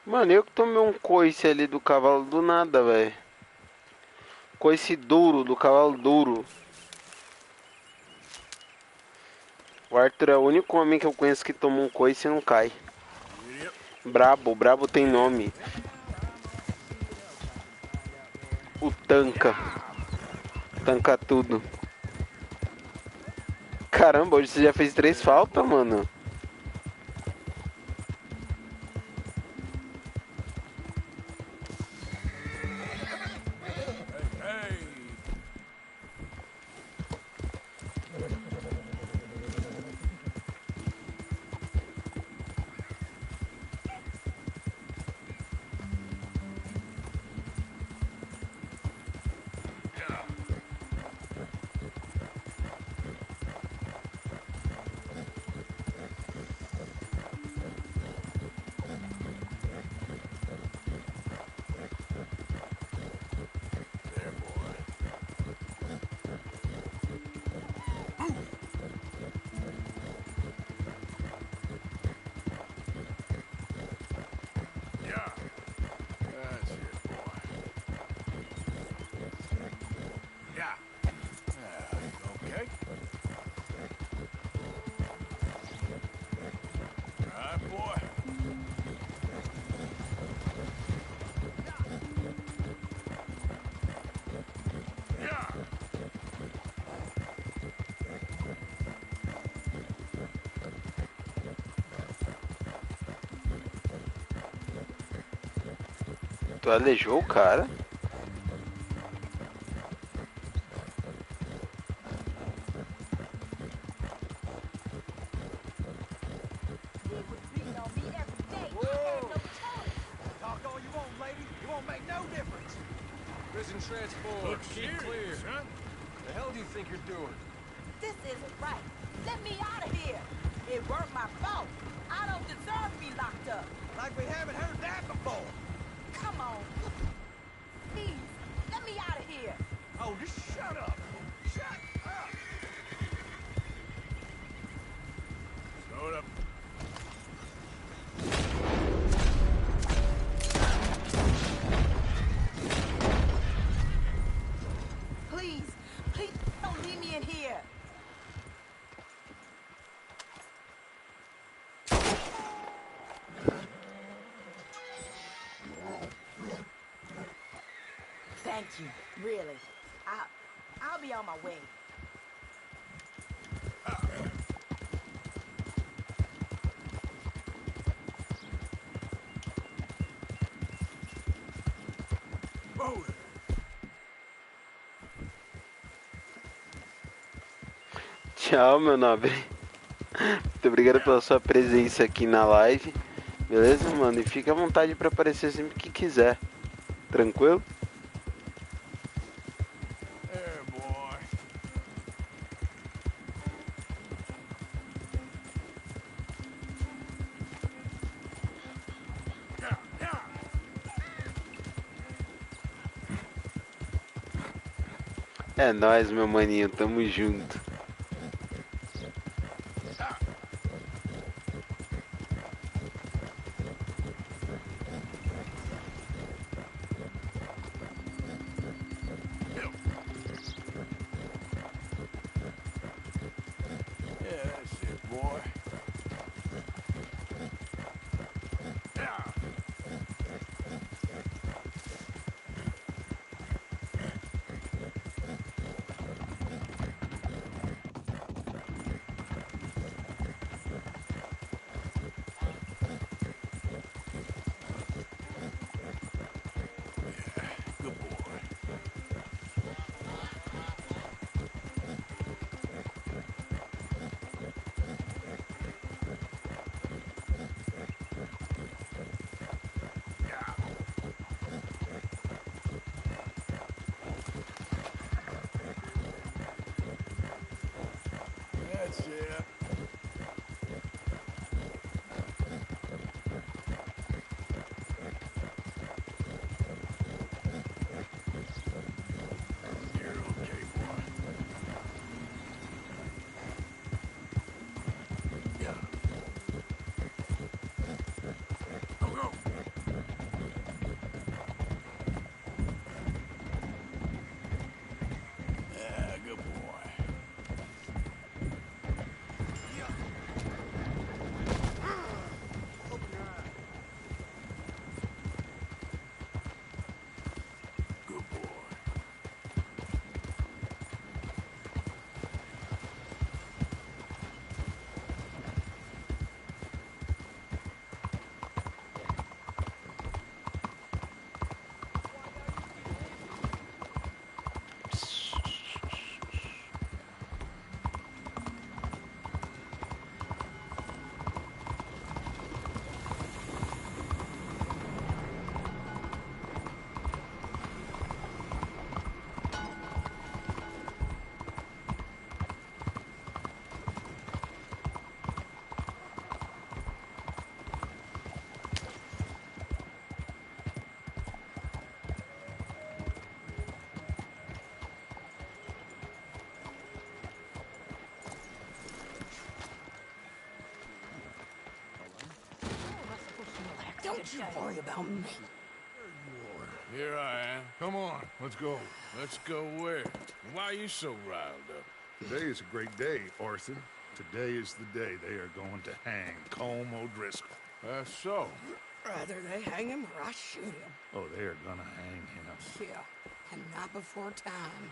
Mano, eu que tomei um coice ali do cavalo do nada, velho. Coice duro, do cavalo duro. O Arthur é o único homem que eu conheço que toma um coice e não cai. Brabo, brabo tem nome. O tanca. Tanca tudo. Caramba, hoje você já fez 3 faltas, mano. Tu aleijou o cara? Prison transport. Keep clear. Huh? The hell do you think you're doing? This isn't right. Let me out of here. It weren't my fault. I don't deserve to be locked up. Like we haven't heard that before. Come on. Please, let me out of here. Oh, just shut up. Shut up. Load up. Please, please don't leave me in here. Thank you, really. I'll be on my way. Tchau, meu nobre. Muito obrigado pela sua presença aqui na live. Beleza, mano? E fica à vontade pra aparecer sempre que quiser. Tranquilo? There, boy. É nóis, meu maninho. Tamo junto. Yeah, that's it, boy. Don't you worry about me. Here I am. Come on, let's go. Let's go where? Why are you so riled up? Today is a great day, Arthur. Today is the day they are going to hang Colm O'Driscoll. That's so. Rather they hang him or I shoot him. Oh, they are gonna hang him. Yeah, and not before time.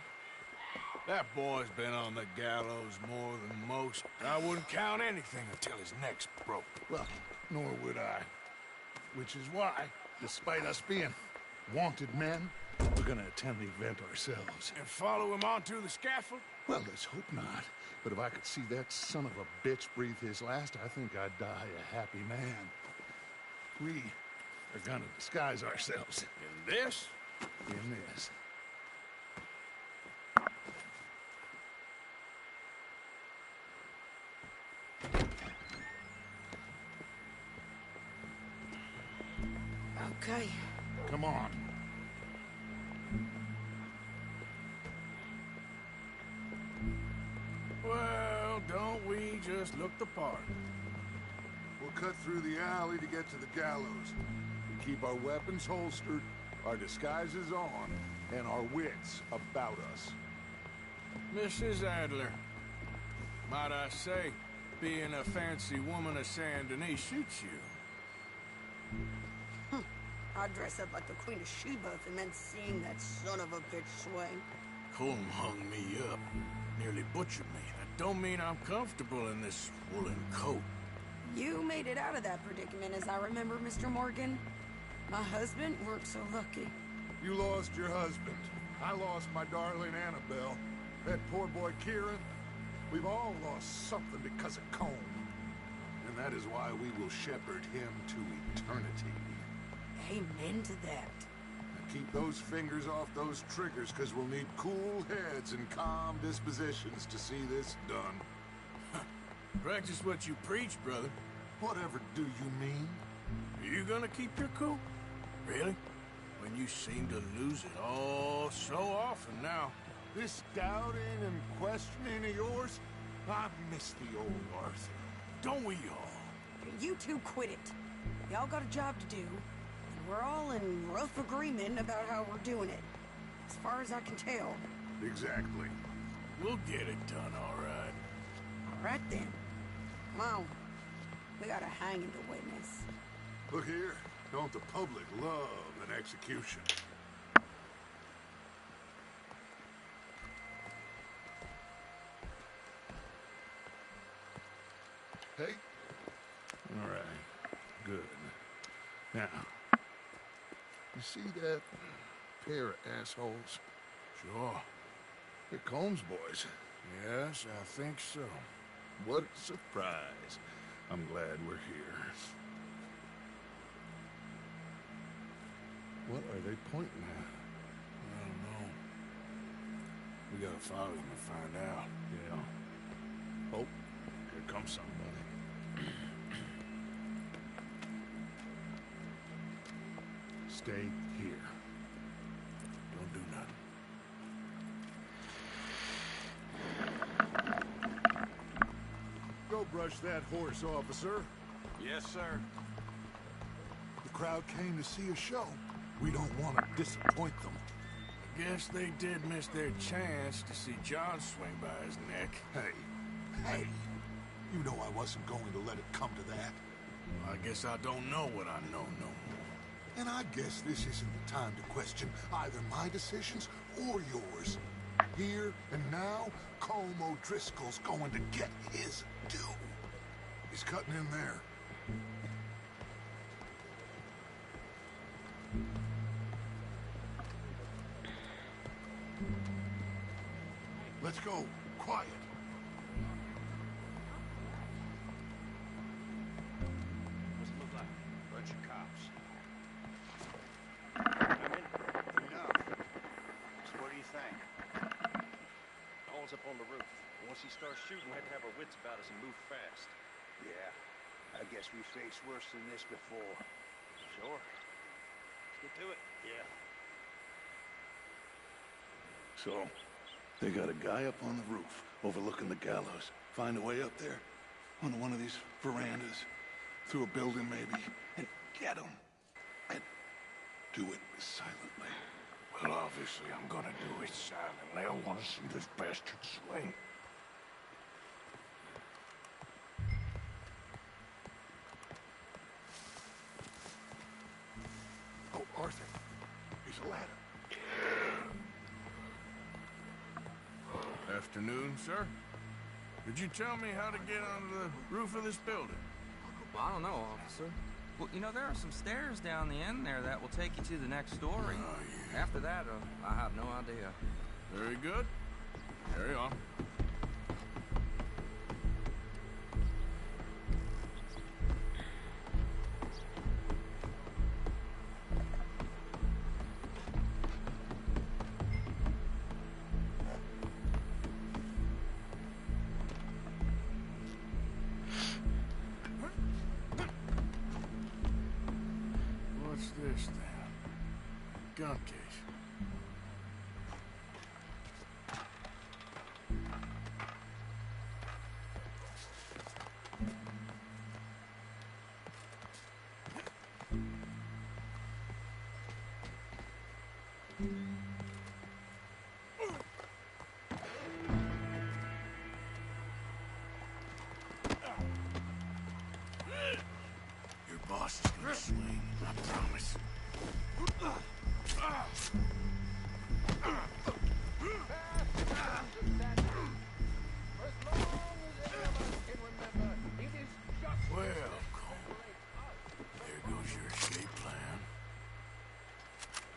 That boy's been on the gallows more than most. I wouldn't count anything until his neck's broke. Well, nor would I. Which is why, despite us being wanted men, we're gonna attend the event ourselves. And follow him onto the scaffold? Well, let's hope not. But if I could see that son of a bitch breathe his last, I think I'd die a happy man. We are gonna disguise ourselves. In this? In this. Okay. Come on. Well, don't we just look the part? We'll cut through the alley to get to the gallows. We keep our weapons holstered, our disguises on, and our wits about us. Mrs. Adler, might I say, being a fancy woman of Saint Denis suits you. I'd dress up like the Queen of Sheba and then seeing that son of a bitch swing. Colm hung me up, nearly butchered me. That don't mean I'm comfortable in this woolen coat. You made it out of that predicament, as I remember, Mr. Morgan. My husband weren't so lucky. You lost your husband. I lost my darling Annabelle. That poor boy Kieran. We've all lost something because of Colm. And that is why we will shepherd him to eternity. Amen to that. Now keep those fingers off those triggers, because we'll need cool heads and calm dispositions to see this done. Practice what you preach, brother. Whatever do you mean? Are you gonna keep your cool? Really? When you seem to lose it all so often now. This doubting and questioning of yours? I miss the old Arthur. Don't we all? You two quit it. Y'all got a job to do, and we're all in rough agreement about how we're doing it. As far as I can tell. Exactly. We'll get it done, all right. All right, then. Come on. We got a hanging to witness. Look here. Don't the public love an execution? Hey? All right. Good. Now, you see that pair of assholes? Sure. They're Colm's boys. Yes, I think so. What a surprise. I'm glad we're here. What are they pointing at? I don't know. We gotta follow them and find out. Yeah. Oh, here comes somebody. Stay here. Don't do nothing. Go brush that horse, officer. Yes, sir. The crowd came to see a show. We don't want to disappoint them. I guess they did miss their chance to see John swing by his neck. Hey, you know I wasn't going to let it come to that. I guess I don't know what I know no more. And I guess this isn't the time to question either my decisions or yours. Here and now, Colm O'Driscoll's going to get his due. He's cutting in there. Let's go. Quiet. What's it look like? Bunch of cops. I'm in. Enough. So what do you think? Colm's up on the roof. Once he starts shooting, we have to have our wits about us and move fast. Yeah, I guess we faced worse than this before. Sure. Let's get to it. Yeah. So, they got a guy up on the roof overlooking the gallows. Find a way up there, onto one of these verandas, through a building maybe, and get him. do it silently. Well, obviously, I'm gonna do it silently. I want to see this bastard swing. Oh, Arthur. He's a ladder. Afternoon, sir. Could you tell me how to get onto the roof of this building? Well, I don't know, officer. Well, you know, there are some stairs down the end there that will take you to the next story. Oh, yeah. After that, I have no idea. Very good. Carry on. What's this then? Gun case. Your boss is gonna swing, I promise. Well, Colm, there goes your escape plan.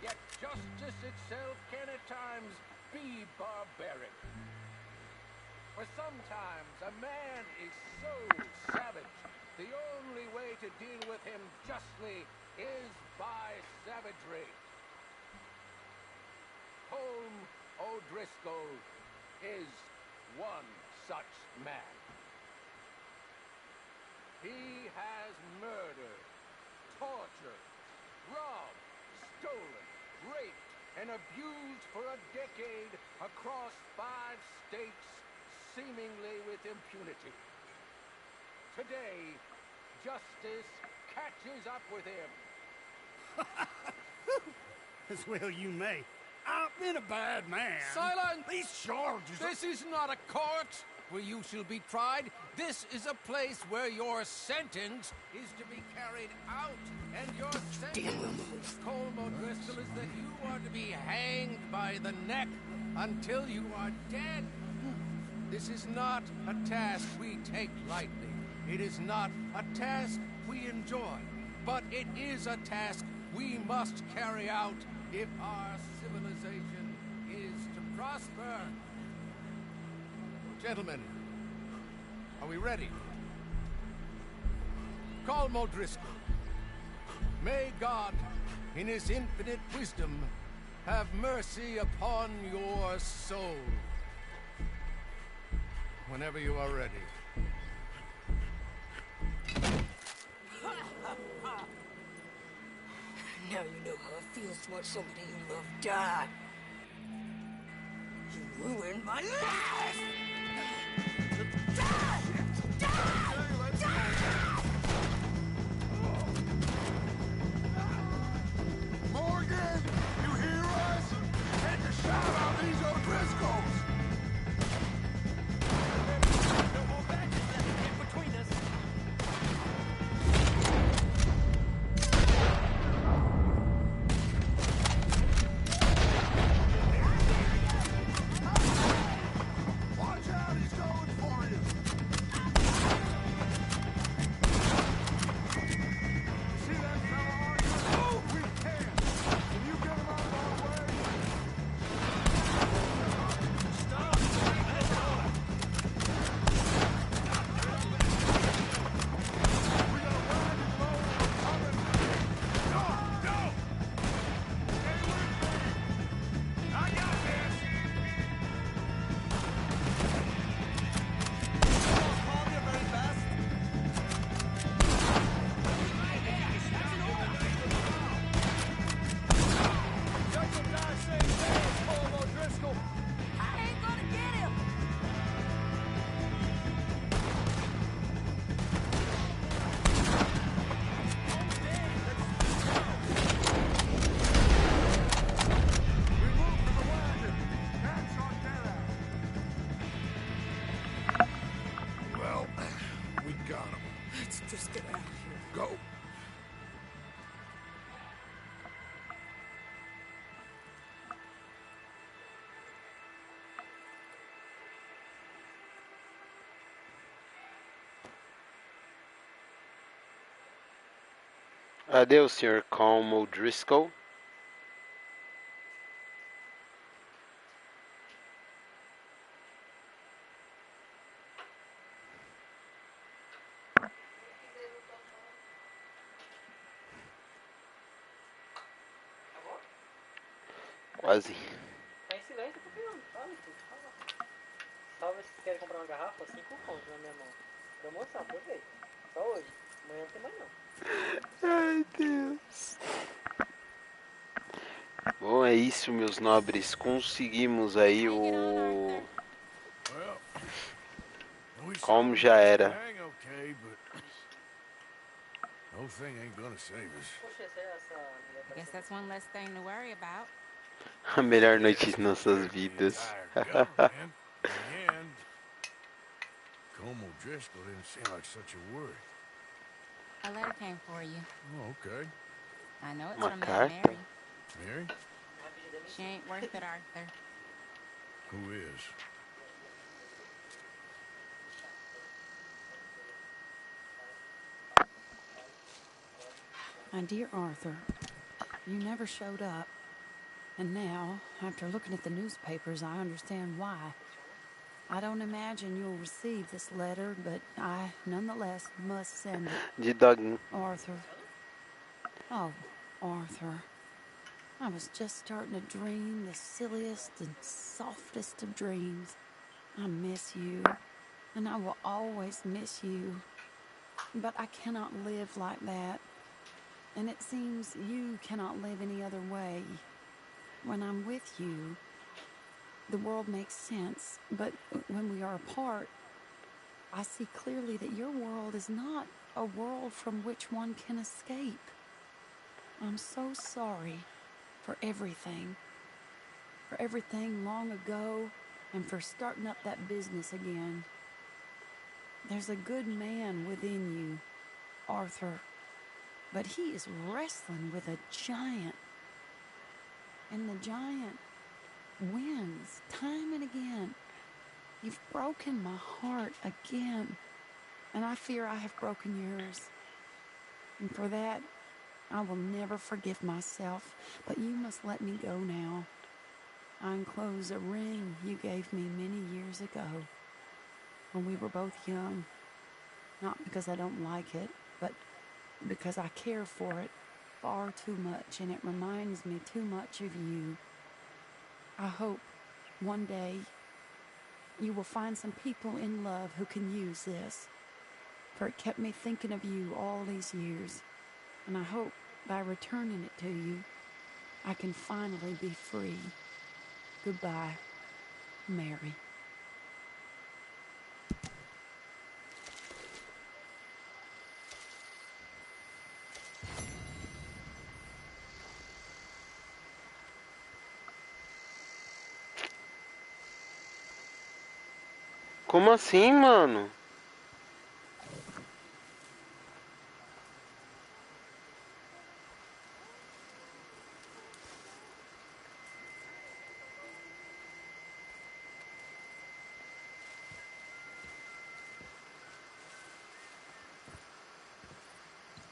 Yet justice itself can at times be barbaric. For sometimes a man is so savage, the only way to deal with him justly is by savagery. Colm O'Driscoll is one such man. He has murdered, tortured, robbed, stolen, raped, and abused for a decade across 5 states, seemingly with impunity. Today, justice catches up with him. As well you may. I've been a bad man. Silence! These charges... This is not a court where you shall be tried. This is a place where your sentence is to be carried out. And your sentence, Colm O'Driscoll, is that you are to be hanged by the neck until you are dead. This is not a task we take lightly. It is not a task we enjoy. But it is a task we must carry out if our civilization is to prosper. Gentlemen, are we ready? Colm O'Driscoll, may God, in his infinite wisdom, have mercy upon your soul. Whenever you are ready. Now you know how it feels to watch somebody you love die. You ruined my life! Morgan! You hear us? Take a shot on these O'Driscolls! No more badges left to get between us. Watch Adeus, Sr. Colm O'Driscoll. Quase. Tá em silêncio porque não fala tudo. Fala. Salve se querem comprar uma garrafa, 5 contos na minha mão. Promoção, aproveita. Só hoje. Amanhã não tem mais não. Ai, Deus. Bom, é isso, meus nobres. Conseguimos aí o... Como já era. Guess that's one less thing to worry about. A melhor noite de nossas vidas. Colm O'Driscoll didn't seem like such a worry. A letter came for you. Oh, okay. I know it's Uma from that carta? Mary. Mary? She ain't worth it, Arthur. Who is? My dear Arthur, you never showed up. And now, after looking at the newspapers, I understand why. I don't imagine you'll receive this letter, but I, nonetheless, must send it. De doguinho. Arthur. Oh, Arthur. I was just starting to dream the silliest and softest of dreams. I miss you, and I will always miss you. But I cannot live like that. And it seems you cannot live any other way. When I'm with you, the world makes sense. But when we are apart, I see clearly that your world is not a world from which one can escape. I'm so sorry for everything. For everything long ago, and for starting up that business again. There's a good man within you, Arthur. But he is wrestling with a giant. And the giant wins time and again. You've broken my heart again. And I fear I have broken yours. And for that, I will never forgive myself. But you must let me go now. I enclose a ring you gave me many years ago. When we were both young. Not because I don't like it, but because I care for it far too much, and it reminds me too much of you. I hope one day you will find some people in love who can use this, for it kept me thinking of you all these years, and I hope by returning it to you, I can finally be free. Goodbye, Mary. Como assim, mano?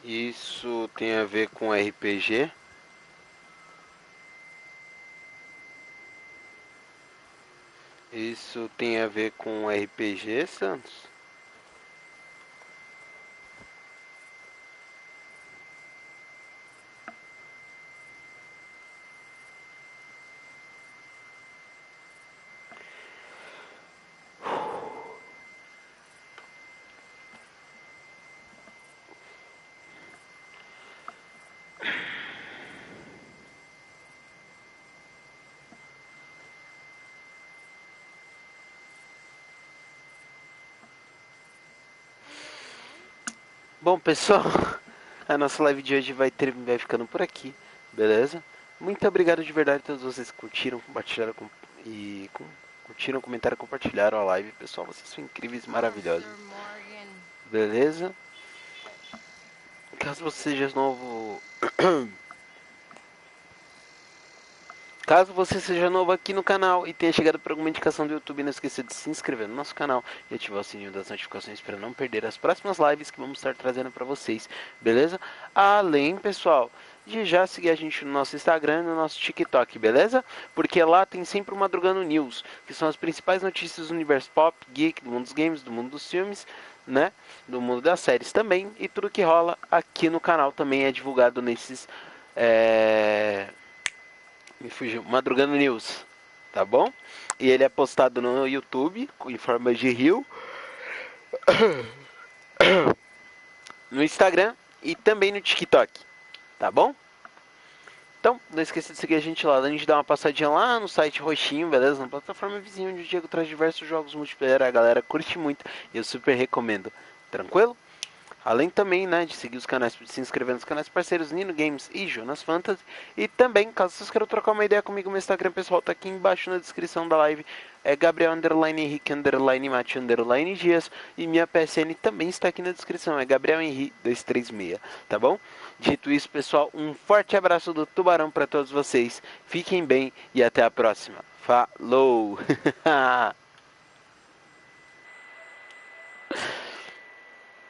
Isso tem a ver com RPG? Isso tem a ver com RPG, Santos? Bom, pessoal, a nossa live de hoje vai ficando por aqui, beleza? Muito obrigado de verdade a todos vocês que curtiram, compartilharam curtiram, comentaram, compartilharam a live. Pessoal, vocês são incríveis e maravilhosos. Beleza? Caso você seja novo Caso você seja novo aqui no canal e tenha chegado por alguma indicação do YouTube, não esqueça de se inscrever no nosso canal e ativar o sininho das notificações para não perder as próximas lives que vamos estar trazendo para vocês, beleza? Além, pessoal, de já seguir a gente no nosso Instagram e no nosso TikTok, beleza? Porque lá tem sempre o Madrugano News, que são as principais notícias do universo pop, geek, do mundo dos games, do mundo dos filmes, né? Do mundo das séries também. E tudo que rola aqui no canal também é divulgado nesses... Me fugiu, Madrugano News, tá bom? E ele é postado no YouTube, em forma de reel, no Instagram e também no TikTok, tá bom? Então, não esqueça de seguir a gente lá. A gente dá uma passadinha lá no site roxinho, beleza? Na plataforma vizinha, onde o Diego traz diversos jogos multiplayer. A galera curte muito e eu super recomendo. Tranquilo? Além também, né, de seguir os canais, de se inscrever nos canais parceiros Nino Games e Jonas Fantasy. E também, caso vocês queiram trocar uma ideia comigo, meu Instagram pessoal tá aqui embaixo na descrição da live. É Gabriel_Henrique_Dias. E minha PSN também está aqui na descrição. É Gabriel Henrique 236, tá bom? Dito isso, pessoal, um forte abraço do Tubarão para todos vocês. Fiquem bem e até a próxima. Falou!